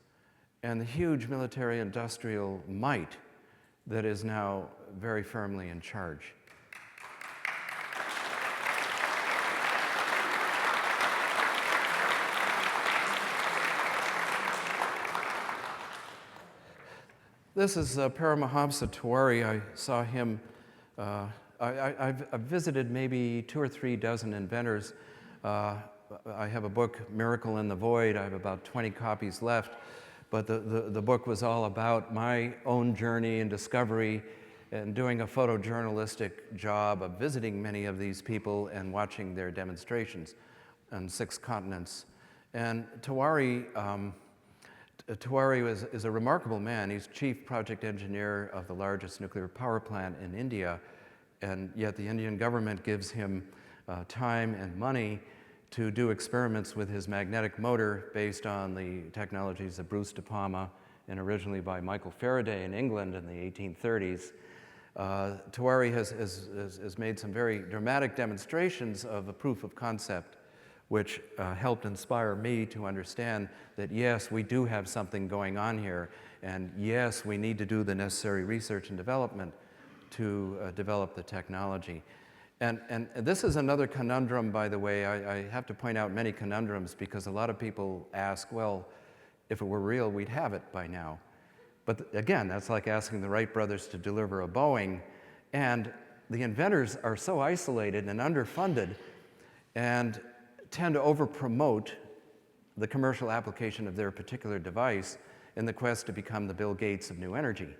S3: and the huge military-industrial might that is now very firmly in charge. This is Paramahamsa Tiwari. I saw him, I've visited maybe 2 or 3 dozen inventors. I have a book, Miracle in the Void. I have about 20 copies left. But the book was all about my own journey and discovery and doing a photojournalistic job of visiting many of these people and watching their demonstrations on 6 continents. And Tiwari is a remarkable man. He's chief project engineer of the largest nuclear power plant in India, and yet the Indian government gives him time and money to do experiments with his magnetic motor based on the technologies of Bruce de Palma and originally by Michael Faraday in England in the 1830s. Tewari has made some very dramatic demonstrations of a proof of concept which helped inspire me to understand that yes, we do have something going on here, and yes, we need to do the necessary research and development to develop the technology. And this is another conundrum, by the way. I have to point out many conundrums because a lot of people ask, well, if it were real, we'd have it by now. But again, that's like asking the Wright brothers to deliver a Boeing, and the inventors are so isolated and underfunded and tend to over-promote the commercial application of their particular device in the quest to become the Bill Gates of new energy.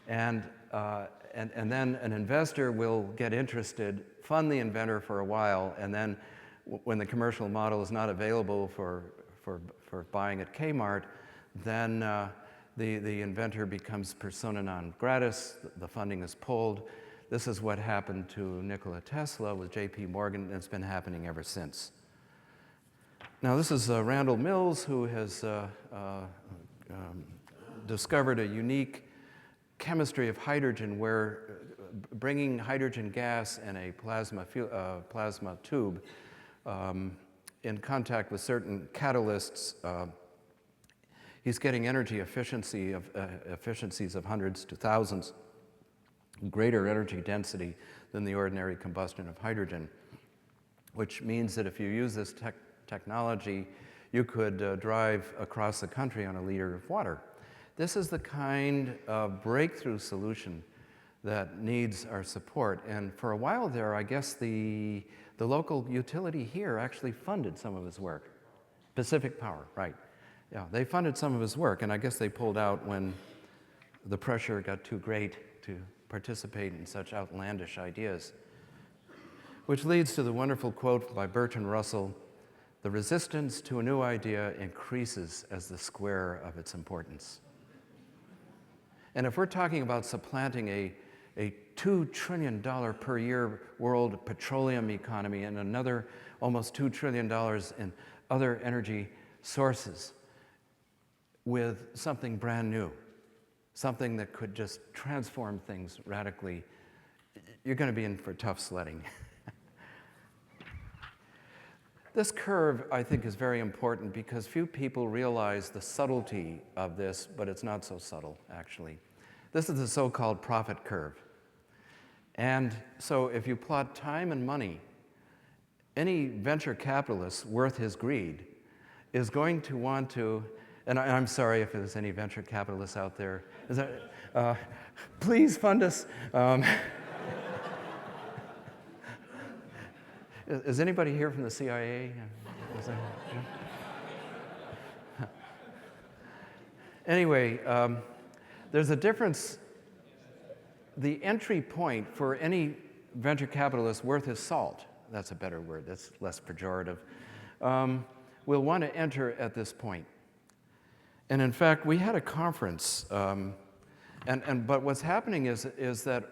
S3: And then an investor will get interested, fund the inventor for a while, and then when the commercial model is not available for buying at Kmart, then the inventor becomes persona non gratis, the funding is pulled. This is what happened to Nikola Tesla with J.P. Morgan, and it's been happening ever since. Now, this is Randall Mills, who has discovered a unique chemistry of hydrogen where bringing hydrogen gas in a plasma tube in contact with certain catalysts, he's getting energy efficiencies of hundreds to thousands, greater energy density than the ordinary combustion of hydrogen, which means that if you use this technology, you could drive across the country on a liter of water. This is the kind of breakthrough solution that needs our support. And for a while there, I guess the local utility here actually funded some of his work. Pacific Power, right. Yeah, they funded some of his work, and I guess they pulled out when the pressure got too great to participate in such outlandish ideas. Which leads to the wonderful quote by Bertrand Russell, "The resistance to a new idea increases as the square of its importance." And if we're talking about supplanting a $2 trillion per year world petroleum economy and another almost $2 trillion in other energy sources with something brand new, something that could just transform things radically, you're going to be in for tough sledding. This curve, I think, is very important because few people realize the subtlety of this, but it's not so subtle, actually. This is the so-called profit curve. And so if you plot time and money, any venture capitalist worth his greed is going to want to, and I'm sorry if there's any venture capitalists out there, please fund us. Is anybody here from the CIA? Anyway, there's a difference. The entry point for any venture capitalist worth his salt, that's a better word, that's less pejorative, will want to enter at this point. And in fact, we had a conference, but what's happening is that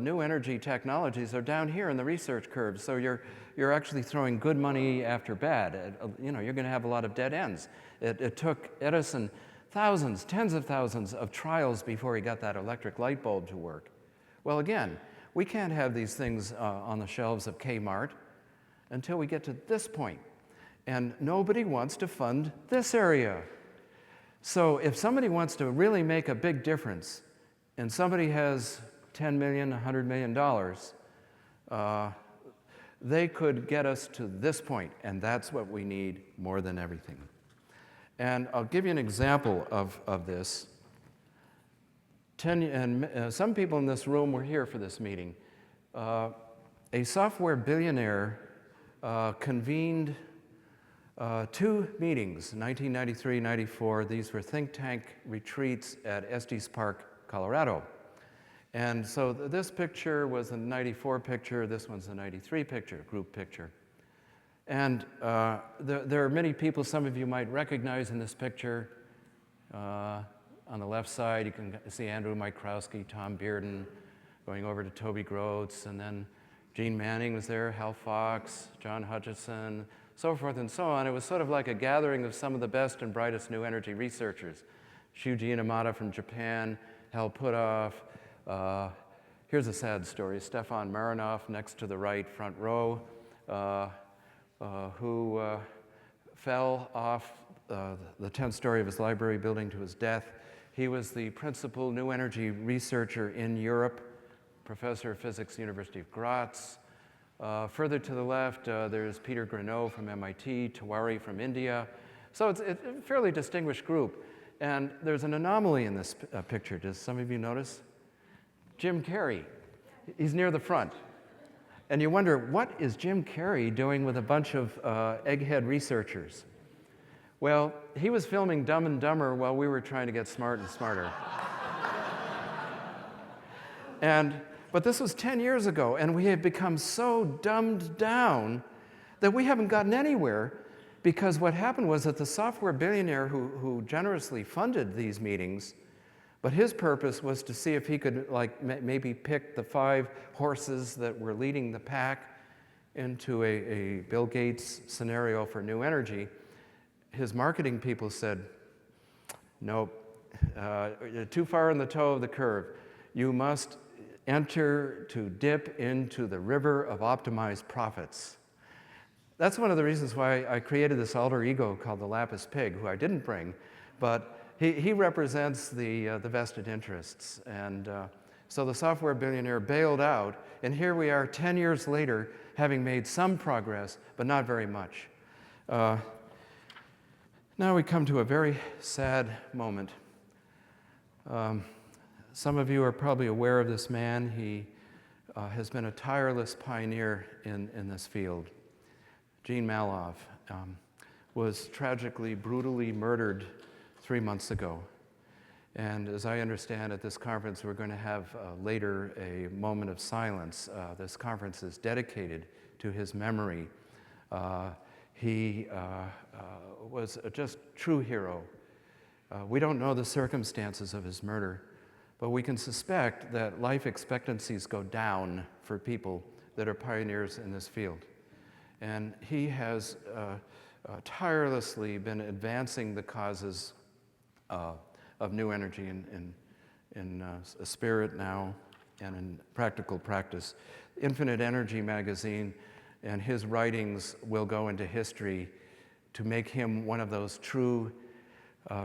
S3: new energy technologies are down here in the research curve, so you're actually throwing good money after bad. You're going to have a lot of dead ends. It took Edison thousands, tens of thousands of trials before he got that electric light bulb to work. Well, again, we can't have these things on the shelves of Kmart until we get to this point. And nobody wants to fund this area. So if somebody wants to really make a big difference, and somebody has $10 million, $100 million, they could get us to this point, and that's what we need more than everything. And I'll give you an example of this. Some people in this room were here for this meeting. A software billionaire convened 2 meetings, 1993, 94. These were think tank retreats at Estes Park, Colorado. And so this picture was the 94 picture, this one's the 93 picture, group picture. And there are many people some of you might recognize in this picture. On the left side, you can see Andrew Microwski, Tom Bearden, going over to Toby Groats, and then Jeane Manning was there, Hal Fox, John Hutchison, so forth and so on. It was sort of like a gathering of some of the best and brightest new energy researchers. Shuji Inamata from Japan, Hal Puthoff. Here's a sad story. Stefan Marinov, next to the right front row, who fell off the 10th story of his library building to his death. He was the principal new energy researcher in Europe, professor of physics, University of Graz. Further to the left, there's Peter Greneau from MIT, Tiwari from India. So it's a fairly distinguished group. And there's an anomaly in this picture. Does some of you notice? Jim Carrey. He's near the front. And you wonder, what is Jim Carrey doing with a bunch of egghead researchers? Well, he was filming Dumb and Dumber while we were trying to get smart and smarter. But this was 10 years ago, and we have become so dumbed down that we haven't gotten anywhere, because what happened was that the software billionaire who generously funded these meetings, but his purpose was to see if he could maybe pick the 5 horses that were leading the pack into a Bill Gates scenario for new energy. His marketing people said, nope, you're too far in the toe of the curve. You must enter to dip into the river of optimized profits. That's one of the reasons why I created this alter ego called the Lapis Pig, who I didn't bring, but he represents the vested interests. And so the software billionaire bailed out, and here we are 10 years later, having made some progress, but not very much. Now we come to a very sad moment. Some of you are probably aware of this man. He has been a tireless pioneer in this field. Jeane was tragically, brutally murdered 3 months ago. And as I understand at this conference, we're going to have later a moment of silence. This conference is dedicated to his memory. He was a just true hero. We don't know the circumstances of his murder, but we can suspect that life expectancies go down for people that are pioneers in this field. And he has tirelessly been advancing the causes of new energy in a spirit now and in practical practice. Infinite Energy magazine and his writings will go into history to make him one of those true,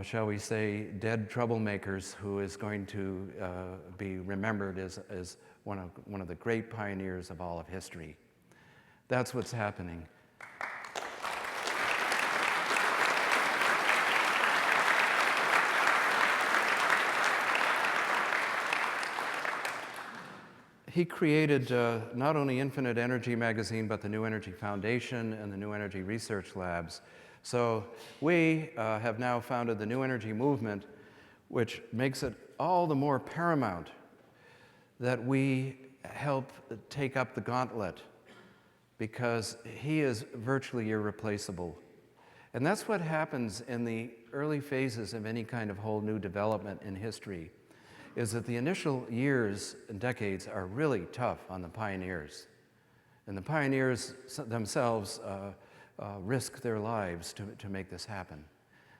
S3: shall we say, dead troublemakers who is going to be remembered as one of the great pioneers of all of history. That's what's happening. He created not only Infinite Energy magazine, but the New Energy Foundation and the New Energy Research Labs. So we have now founded the New Energy Movement, which makes it all the more paramount that we help take up the gauntlet, because he is virtually irreplaceable. And that's what happens in the early phases of any kind of whole new development in history, is that the initial years and decades are really tough on the pioneers. And the pioneers themselves risk their lives to make this happen.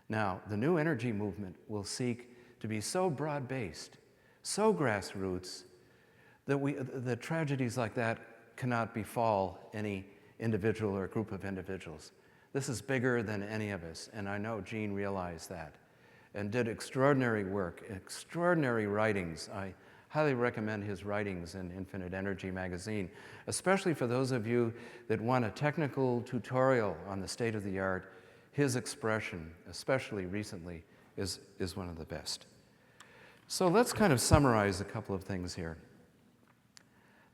S3: Now, the New Energy Movement will seek to be so broad-based, so grassroots, that tragedies like that cannot befall any individual or group of individuals. This is bigger than any of us, and I know Jeane realized that and did extraordinary work, extraordinary writings. I highly recommend his writings in Infinite Energy magazine, especially for those of you that want a technical tutorial on the state of the art. His expression, especially recently, is one of the best. So let's kind of summarize a couple of things here.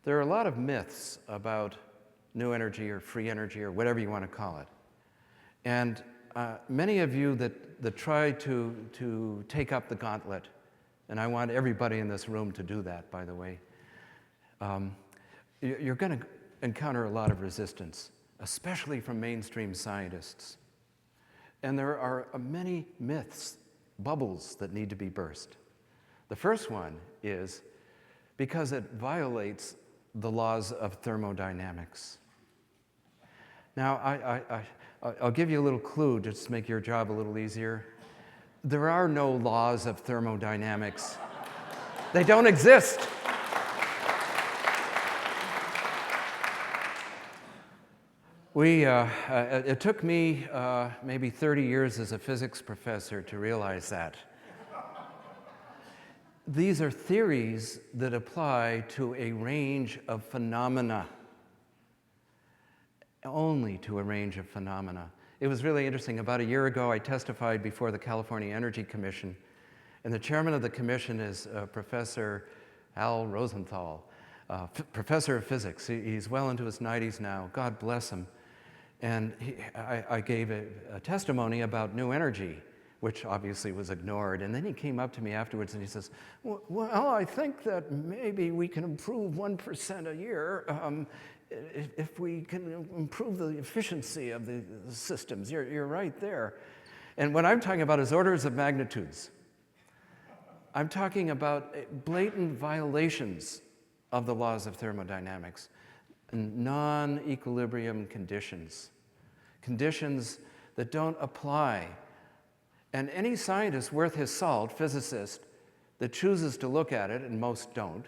S3: There are a lot of myths about new energy or free energy or whatever you want to call it. And many of you that try to take up the gauntlet, and I want everybody in this room to do that, by the way, you're going to encounter a lot of resistance, especially from mainstream scientists. And there are many myths, bubbles that need to be burst. The first one is because it violates the laws of thermodynamics. Now, I'll give you a little clue just to make your job a little easier. There are no laws of thermodynamics. They don't exist. It took me maybe 30 years as a physics professor to realize that. These are theories that apply to a range of phenomena, only to a range of phenomena. It was really interesting. About a year ago, I testified before the California Energy Commission, and the chairman of the commission is Professor Al Rosenthal, professor of physics. He's well into his 90s now. God bless him. And I gave a testimony about new energy, which obviously was ignored. And then he came up to me afterwards and he says, well, I think that maybe we can improve 1% a year if we can improve the efficiency of the systems. You're right there. And what I'm talking about is orders of magnitudes. I'm talking about blatant violations of the laws of thermodynamics, non-equilibrium conditions, conditions that don't apply. And any scientist worth his salt, physicist, that chooses to look at it, and most don't,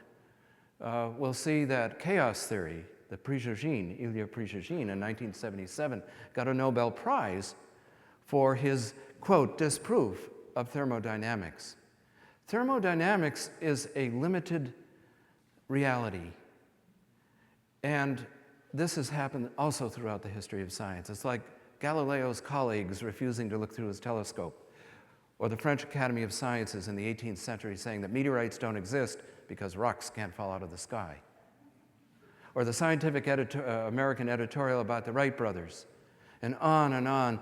S3: will see that chaos theory, the Jeane, Ilya Jeane in 1977, got a Nobel Prize for his, quote, disproof of thermodynamics. Thermodynamics is a limited reality. And this has happened also throughout the history of science. It's like Galileo's colleagues refusing to look through his telescope, or the French Academy of Sciences in the 18th century saying that meteorites don't exist because rocks can't fall out of the sky, or the scientific American editorial about the Wright Brothers, and on,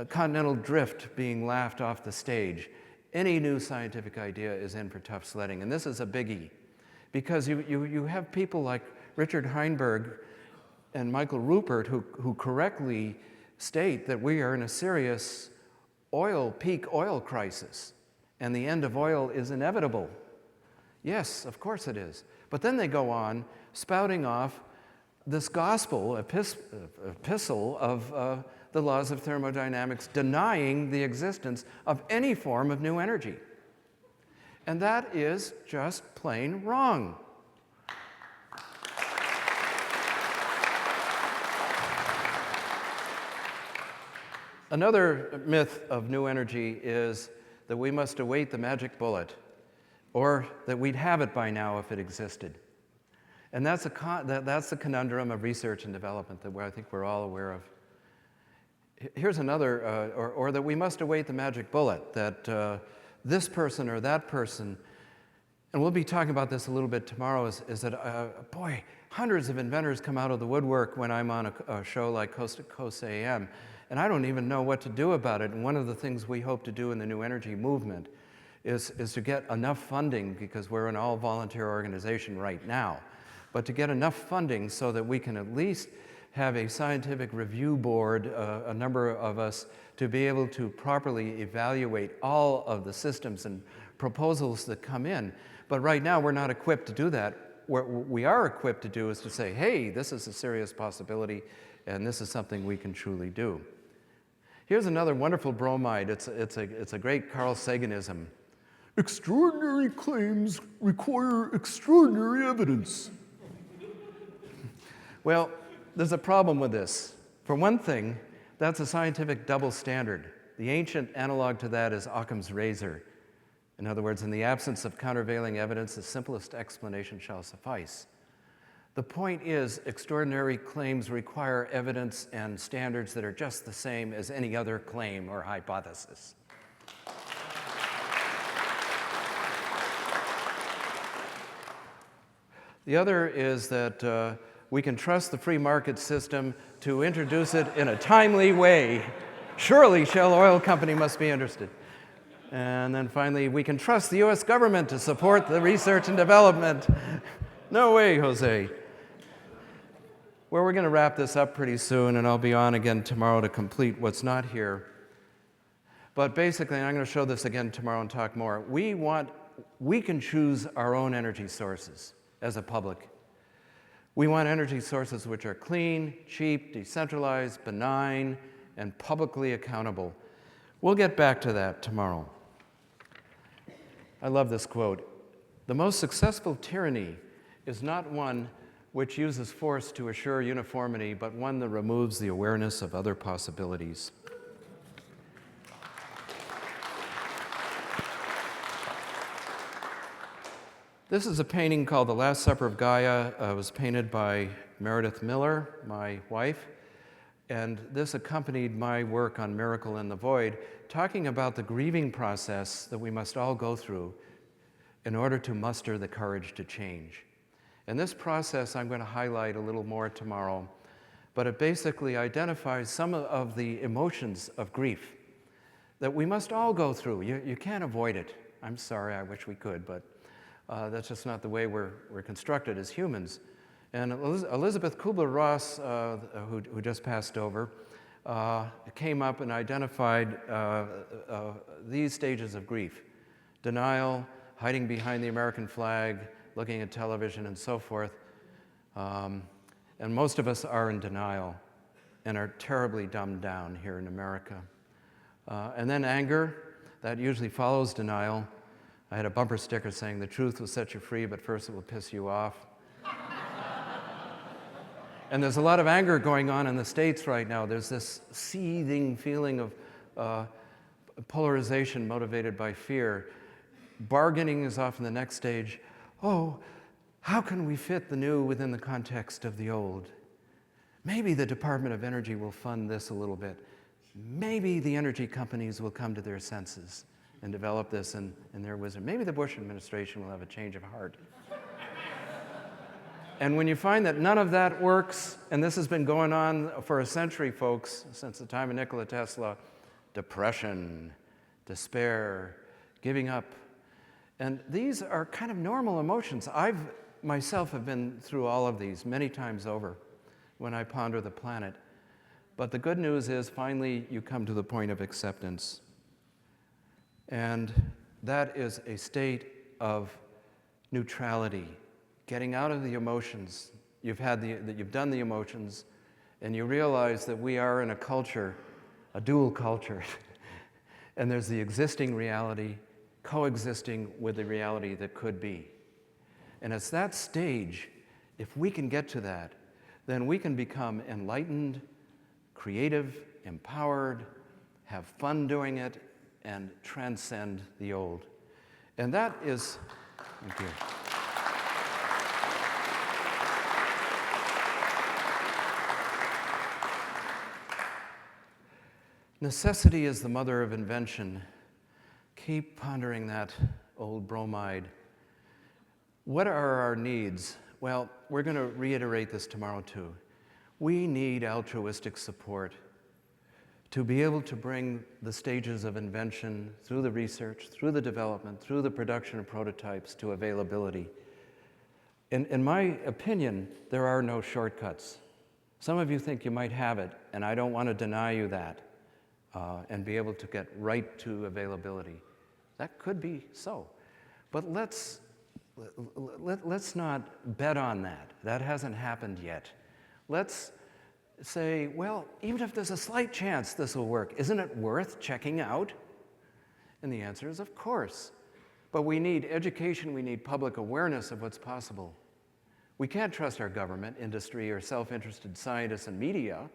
S3: continental drift being laughed off the stage. Any new scientific idea is in for tough sledding, and this is a biggie, because you have people like Richard Heinberg and Michael Rupert who correctly state that we are in a serious peak oil crisis, and the end of oil is inevitable. Yes, of course it is. But then they go on spouting off this gospel, epistle of the laws of thermodynamics, denying the existence of any form of new energy. And that is just plain wrong. Another myth of new energy is that we must await the magic bullet, or that we'd have it by now if it existed. And that's the conundrum of research and development that I think we're all aware of. Here's another, or that we must await the magic bullet, that this person or that person, and we'll be talking about this a little bit tomorrow, is that, boy, hundreds of inventors come out of the woodwork when I'm on a show like Coast to Coast AM, and I don't even know what to do about it. And one of the things we hope to do in the new energy movement is to get enough funding, because we're an all-volunteer organization right now, but to get enough funding so that we can at least have a scientific review board, a number of us, to be able to properly evaluate all of the systems and proposals that come in. But right now, we're not equipped to do that. What we are equipped to do is to say, hey, this is a serious possibility, and this is something we can truly do. Here's another wonderful bromide. It's a great Carl Saganism. Extraordinary claims require extraordinary evidence. Well, there's a problem with this. For one thing, that's a scientific double standard. The ancient analog to that is Occam's razor. In other words, in the absence of countervailing evidence, the simplest explanation shall suffice. The point is, extraordinary claims require evidence and standards that are just the same as any other claim or hypothesis. The other is that we can trust the free market system to introduce it in a timely way. Surely Shell Oil Company must be interested. And then finally, we can trust the US government to support the research and development. No way, Jose. Well, we're going to wrap this up pretty soon, and I'll be on again tomorrow to complete what's not here. But basically, and I'm going to show this again tomorrow and talk more, we can choose our own energy sources as a public. We want energy sources which are clean, cheap, decentralized, benign, and publicly accountable. We'll get back to that tomorrow. I love this quote. The most successful tyranny is not one which uses force to assure uniformity, but one that removes the awareness of other possibilities. This is a painting called The Last Supper of Gaia. It was painted by Meredith Miller, my wife, and this accompanied my work on Miracle in the Void, talking about the grieving process that we must all go through in order to muster the courage to change. And this process I'm going to highlight a little more tomorrow, but it basically identifies some of the emotions of grief that we must all go through. You can't avoid it. I'm sorry, I wish we could, but that's just not the way we're constructed as humans. And Elizabeth Kubler-Ross, who just passed over, came up and identified these stages of grief: denial, hiding behind the American flag, looking at television, and so forth. And most of us are in denial and are terribly dumbed down here in America. And then anger, that usually follows denial. I had a bumper sticker saying, "The truth will set you free, but first it will piss you off." And there's a lot of anger going on in the States right now. There's this seething feeling of polarization motivated by fear. Bargaining is often the next stage. Oh, how can we fit the new within the context of the old? Maybe the Department of Energy will fund this a little bit. Maybe the energy companies will come to their senses and develop this in their wisdom. Maybe the Bush administration will have a change of heart. And when you find that none of that works, and this has been going on for a century, folks, since the time of Nikola Tesla, depression, despair, giving up. And these are kind of normal emotions. I've myself have been through all of these many times over when I ponder the planet. But the good news is finally you come to the point of acceptance. And that is a state of neutrality, getting out of the emotions. You've done the emotions, and you realize that we are in a culture, a dual culture, and there's the existing reality coexisting with the reality that could be. And it's that stage, if we can get to that, then we can become enlightened, creative, empowered, have fun doing it, and transcend the old. And that is, thank you. Necessity is the mother of invention. Keep pondering that old bromide. What are our needs? Well, we're going to reiterate this tomorrow too. We need altruistic support to be able to bring the stages of invention through the research, through the development, through the production of prototypes to availability. In my opinion, there are no shortcuts. Some of you think you might have it, and I don't want to deny you that, and be able to get right to availability. That could be so. But let's not bet on that. That hasn't happened yet. Let's say, well, even if there's a slight chance this will work, isn't it worth checking out? And the answer is, of course. But we need education, we need public awareness of what's possible. We can't trust our government, industry, or self-interested scientists and media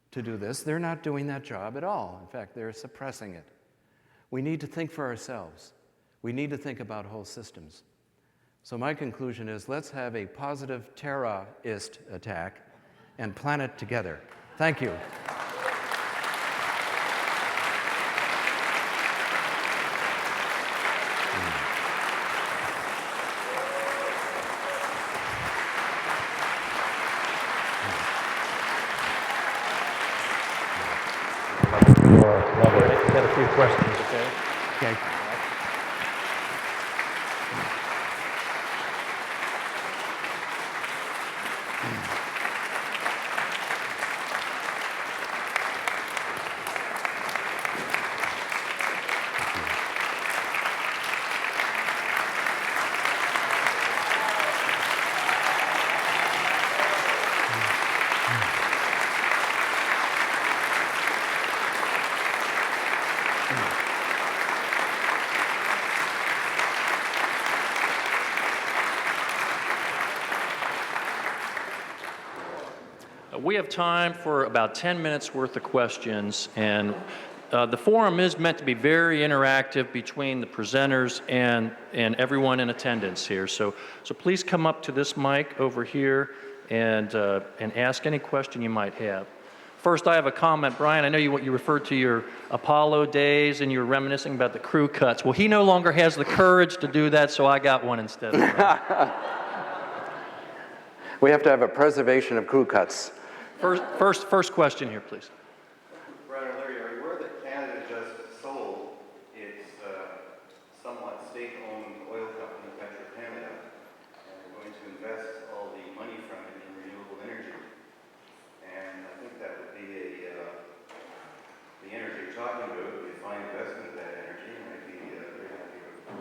S3: to do this. They're not doing that job at all. In fact, they're suppressing it. We need to think for ourselves. We need to think about whole systems. So my conclusion is, let's have a positive terrorist attack and plan it together. Thank you.
S1: Got a few questions, okay?
S3: Okay.
S1: We have time for about 10 minutes worth of questions, and the forum is meant to be very interactive between the presenters and everyone in attendance here. So please come up to this mic over here and ask any question you might have. First, I have a comment. Brian, I know you referred to your Apollo days and you were reminiscing about the crew cuts. Well, he no longer has the courage to do that, so I got one instead of that.
S3: We have to have a preservation of crew cuts.
S1: First question here, please.
S4: Brian or Larry, are you aware that Canada just sold its somewhat state-owned oil company, Petro-Canada, and they're going to invest all the money from it in renewable energy? And I think that would be the energy you're talking about would be a fine investment of that energy, and I'd be very happy to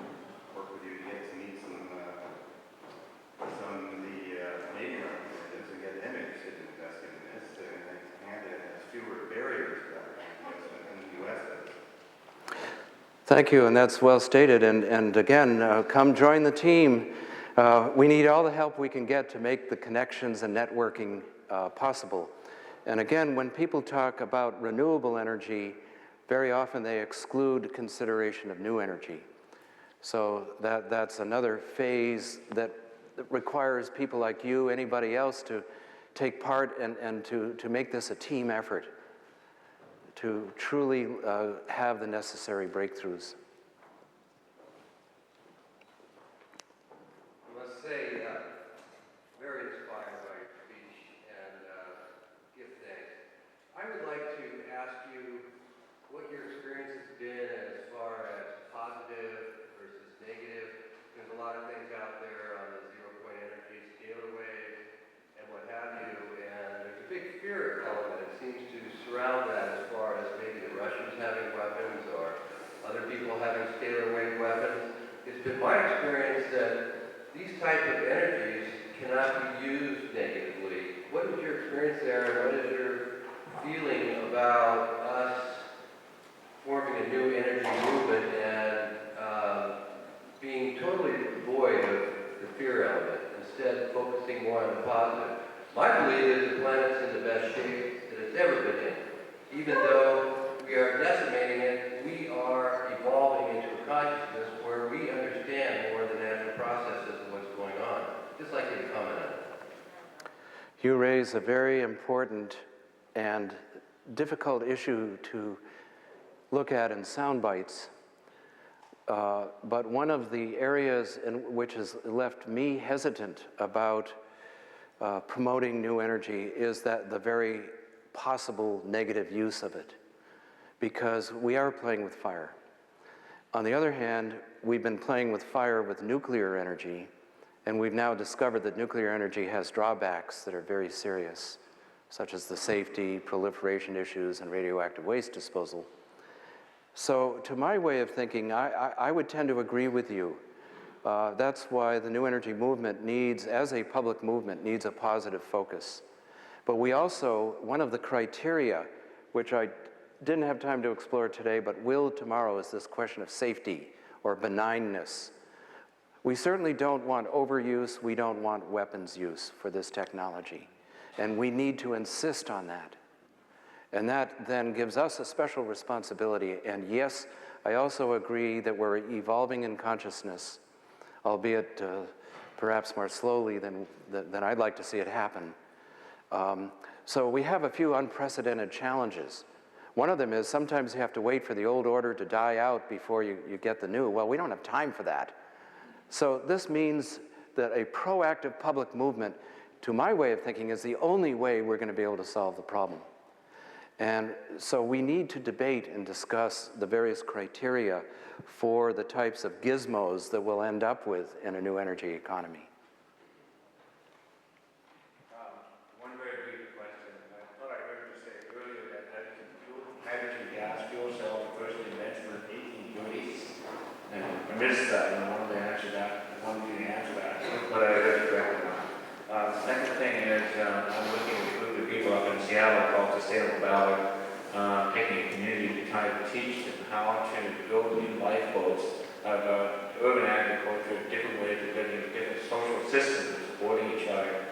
S4: work with you to get to meet some of the Canadian representatives and get them interested in investing in this. And I think Canada has fewer barriers to that kind of investment than the U.S. does.
S3: Thank you, and that's well stated. And again, come join the team. We need all the help we can get to make the connections and networking possible. And again, when people talk about renewable energy, very often they exclude consideration of new energy. So that's another phase that requires people like you, anybody else, to take part and to make this a team effort to truly have the necessary breakthroughs.
S5: I must say, very inspired by your speech and give thanks. I would like to ask you what your experience has been as far as positive versus negative. There's a lot of things out there on the zero-point energy, scalar wave, and what have you, and there's a big fear element that seems to surround that as far as maybe the Russians having weapons or other people having scalar wave weapons. It's been my experience that these types of energies cannot be used negatively. What is your experience there, and what is your feeling about us forming a new energy movement and being totally devoid of the fear element, instead focusing more on the positive? My belief is the planet's in the best shape that it's ever been in. Even though we are decimating it, we are evolving into a consciousness where we understand more of the natural processes of what's going on. Just like you to comment on it.
S3: You raise a very important and difficult issue to look at in sound bites. But one of the areas in which has left me hesitant about promoting new energy is that the very possible negative use of it, because we are playing with fire. On the other hand, we've been playing with fire with nuclear energy, and we've now discovered that nuclear energy has drawbacks that are very serious, such as the safety, proliferation issues, and radioactive waste disposal. So to my way of thinking, I would tend to agree with you. That's why the new energy movement needs, as a public movement, needs a positive focus. But we also, one of the criteria, which I didn't have time to explore today, but will tomorrow, is this question of safety or benignness. We certainly don't want overuse, we don't want weapons use for this technology. And we need to insist on that. And that then gives us a special responsibility. And yes, I also agree that we're evolving in consciousness, albeit perhaps more slowly than I'd like to see it happen. So we have a few unprecedented challenges. One of them is sometimes you have to wait for the old order to die out before you get the new. Well, we don't have time for that. So this means that a proactive public movement, to my way of thinking, is the only way we're going to be able to solve the problem. And so we need to debate and discuss the various criteria for the types of gizmos that we'll end up with in a new energy economy.
S6: One very brief question. I thought I heard you say earlier that hydrogen gas fuel cells were first invented in the 1830s. And I missed that, and I wanted to answer that. I wanted you to answer that, but I heard you correctly now. Second thing is, I'm looking at a group of people up in Seattle called Sustainable Valley, taking a community to try to teach them how to build new lifeboats of urban agriculture, different ways of living, different social systems supporting each other.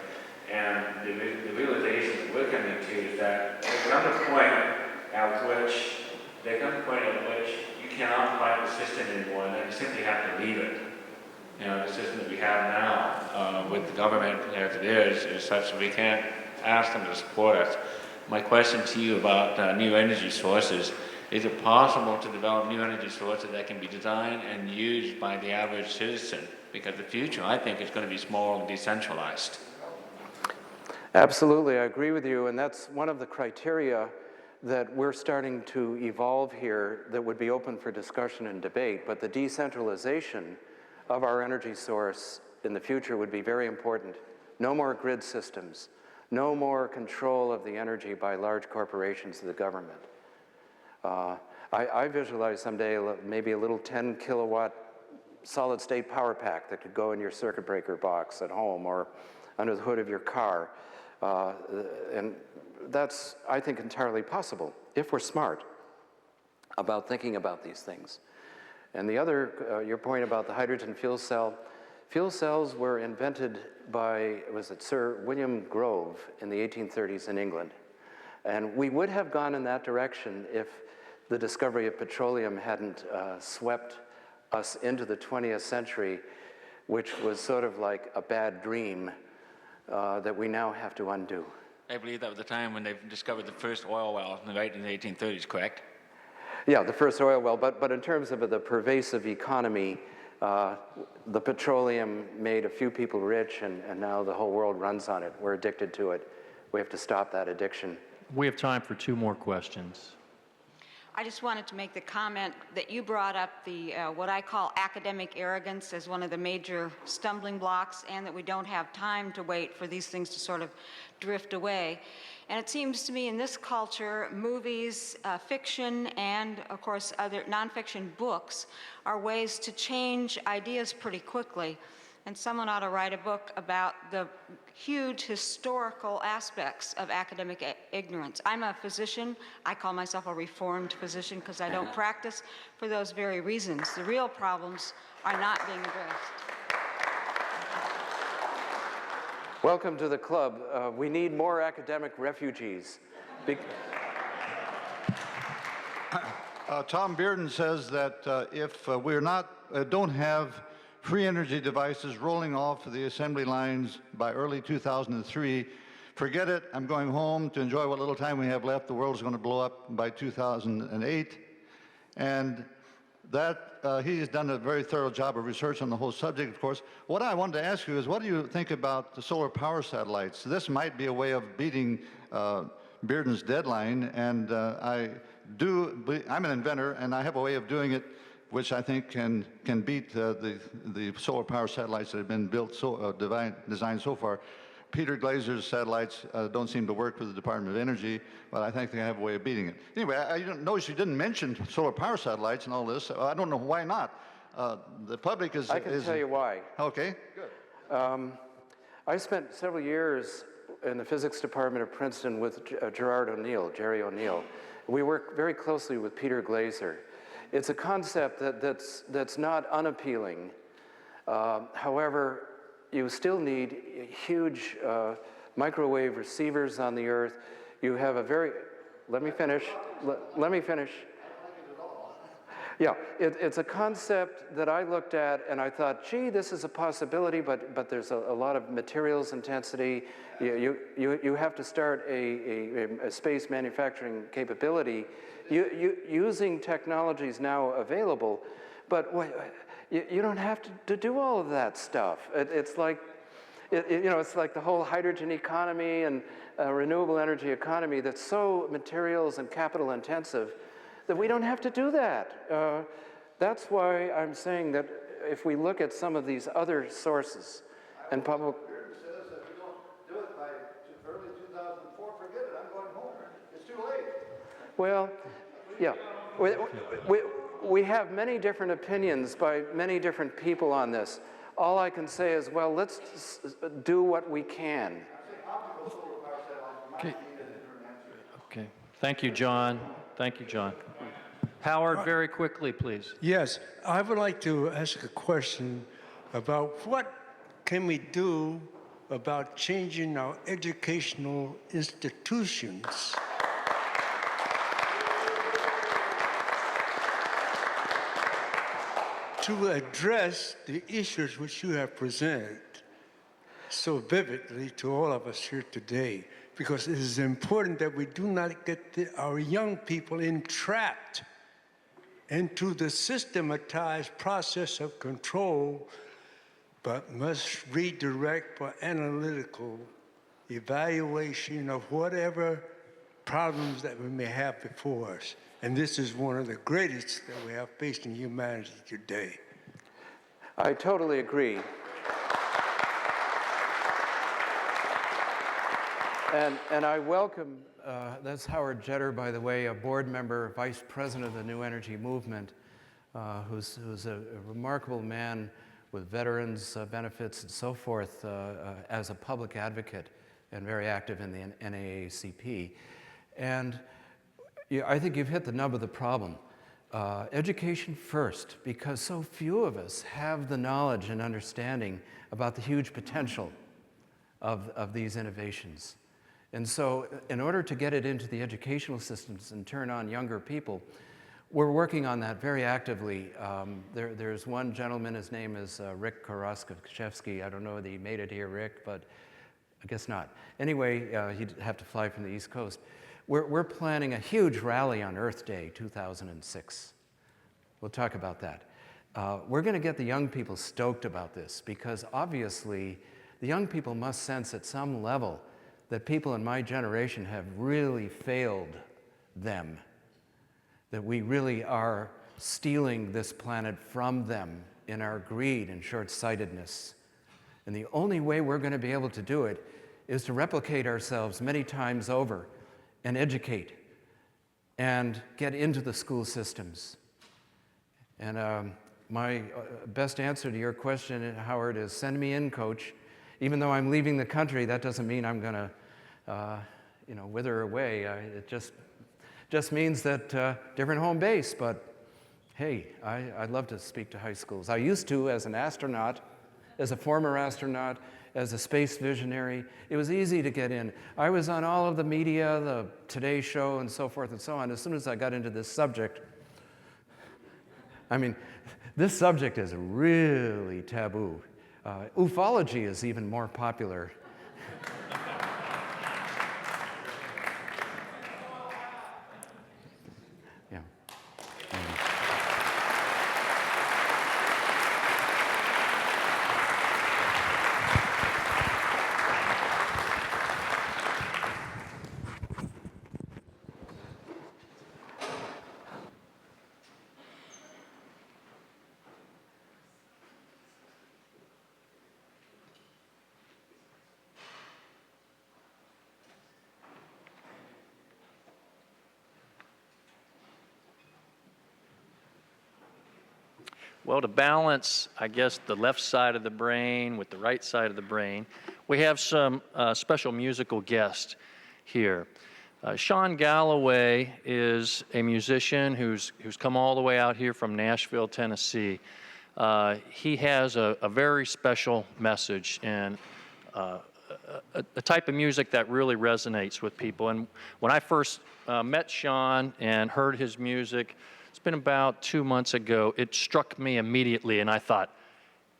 S6: And the realization that we're going is that there comes a point at which you cannot fight the system anymore, and then you simply have to leave it. You know, the system that we have now with the government as it is such that we can't ask them to support us. My question to you about new energy sources, is it possible to develop new energy sources that can be designed and used by the average citizen? Because the future, I think, is going to be small and decentralized.
S3: Absolutely, I agree with you, and that's one of the criteria that we're starting to evolve here that would be open for discussion and debate, but the decentralization of our energy source in the future would be very important. No more grid systems, no more control of the energy by large corporations of the government. I visualize someday maybe a little 10 kilowatt solid state power pack that could go in your circuit breaker box at home or under the hood of your car. And that's, I think, entirely possible if we're smart about thinking about these things. And the other, your point about the hydrogen fuel cells were invented by, was it Sir William Grove in the 1830s in England. And we would have gone in that direction if the discovery of petroleum hadn't swept us into the 20th century, which was sort of like a bad dream that we now have to undo.
S7: I believe that was the time when they discovered the first oil well, right in the 1830s, correct?
S3: Yeah, the first oil well, but in terms of the pervasive economy, the petroleum made a few people rich, and now the whole world runs on it. We're addicted to it. We have to stop that addiction.
S1: We have time for 2 more questions.
S8: I just wanted to make the comment that you brought up the what I call academic arrogance as one of the major stumbling blocks, and that we don't have time to wait for these things to sort of drift away. And it seems to me in this culture, movies, fiction, and of course other nonfiction books are ways to change ideas pretty quickly. And someone ought to write a book about the huge historical aspects of academic ignorance. I'm a physician. I call myself a reformed physician because I don't practice for those very reasons. The real problems are not being addressed.
S3: Welcome to the club. We need more academic refugees.
S9: Tom Bearden says that if we're don't have free energy devices rolling off the assembly lines by early 2003, forget it. I'm going home to enjoy what little time we have left. The world is going to blow up by 2008. And that he has done a very thorough job of research on the whole subject, of course. What I wanted to ask you is, what do you think about the solar power satellites? This might be a way of beating Bearden's deadline, and I'm an inventor, and I have a way of doing it which I think can beat the solar power satellites that have been built designed so far. Peter Glazer's satellites don't seem to work with the Department of Energy, but I think they have a way of beating it. Anyway, I noticed you didn't mention solar power satellites and all this. I don't know why not. The public is...
S3: I can tell you why.
S9: Okay, good.
S3: I spent several years in the physics department of Princeton with Jerry O'Neill. We work very closely with Peter Glazer. It's a concept that's not unappealing. However, you still need huge microwave receivers on the Earth. You have a very, let me finish. Yeah, it's a concept that I looked at and I thought, gee, this is a possibility, but there's a lot of materials intensity. You have to start a space manufacturing capability using technologies now available, but you don't have to do all of that stuff. It's like the whole hydrogen economy and renewable energy economy that's so materials and capital intensive that we don't have to do that. That's why I'm saying that if we look at some of these other sources and public...
S9: says that if we don't do it by early 2004, forget it, I'm going home. It's too late.
S3: Well, yeah. We have many different opinions by many different people on this. All I can say is, well, let's do what we can.
S1: Okay. Thank you, John. Thank you, John. Howard, very quickly, please.
S10: Yes, I would like to ask a question about what can we do about changing our educational institutions to address the issues which you have presented so vividly to all of us here today, because it is important that we do not get our young people entrapped into the systematized process of control, but must redirect for analytical evaluation of whatever problems that we may have before us. And this is one of the greatest that we have facing humanity today.
S3: I totally agree. And I welcome, that's Howard Jetter, by the way, a board member, vice president of the New Energy Movement, who's a remarkable man with veterans benefits and so forth as a public advocate and very active in the NAACP. And I think you've hit the nub of the problem. Education first, because so few of us have the knowledge and understanding about the huge potential of these innovations. And so in order to get it into the educational systems and turn on younger people, we're working on that very actively. There's one gentleman, his name is Rick Koroskevsky. I don't know whether he made it here, Rick, but I guess not. Anyway, he'd have to fly from the East Coast. We're planning a huge rally on Earth Day 2006. We'll talk about that. We're going to get the young people stoked about this because obviously the young people must sense at some level that people in my generation have really failed them, that we really are stealing this planet from them in our greed and short-sightedness. And the only way we're going to be able to do it is to replicate ourselves many times over and educate and get into the school systems. And my best answer to your question, Howard, is send me in, Coach. Even though I'm leaving the country, that doesn't mean I'm going to wither away. It just means that different home base, but hey, I'd love to speak to high schools. I used to as an astronaut, as a former astronaut, as a space visionary. It was easy to get in. I was on all of the media, the Today Show, and so forth and so on. As soon as I got into this subject, I mean, this subject is really taboo. Ufology is even more popular. Yeah.
S1: Well, to balance, I guess, the left side of the brain with the right side of the brain, we have some special musical guests here. Sean Galloway is a musician who's come all the way out here from Nashville, Tennessee. He has a very special message and a type of music that really resonates with people. And when I first met Sean and heard his music, it's been about 2 months ago, it struck me immediately, and I thought,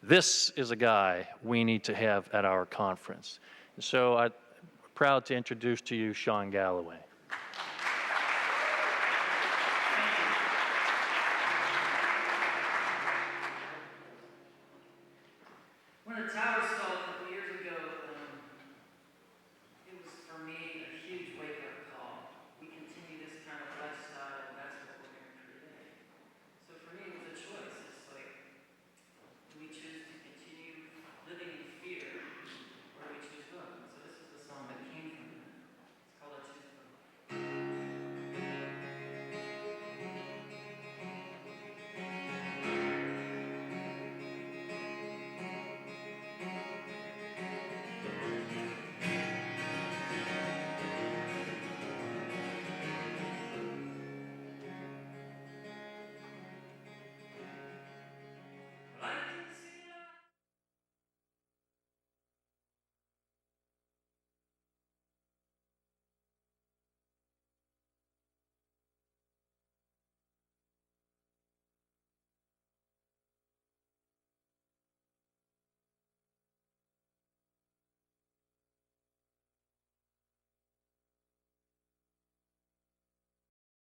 S1: this is a guy we need to have at our conference. And so I'm proud to introduce to you Sean Galloway.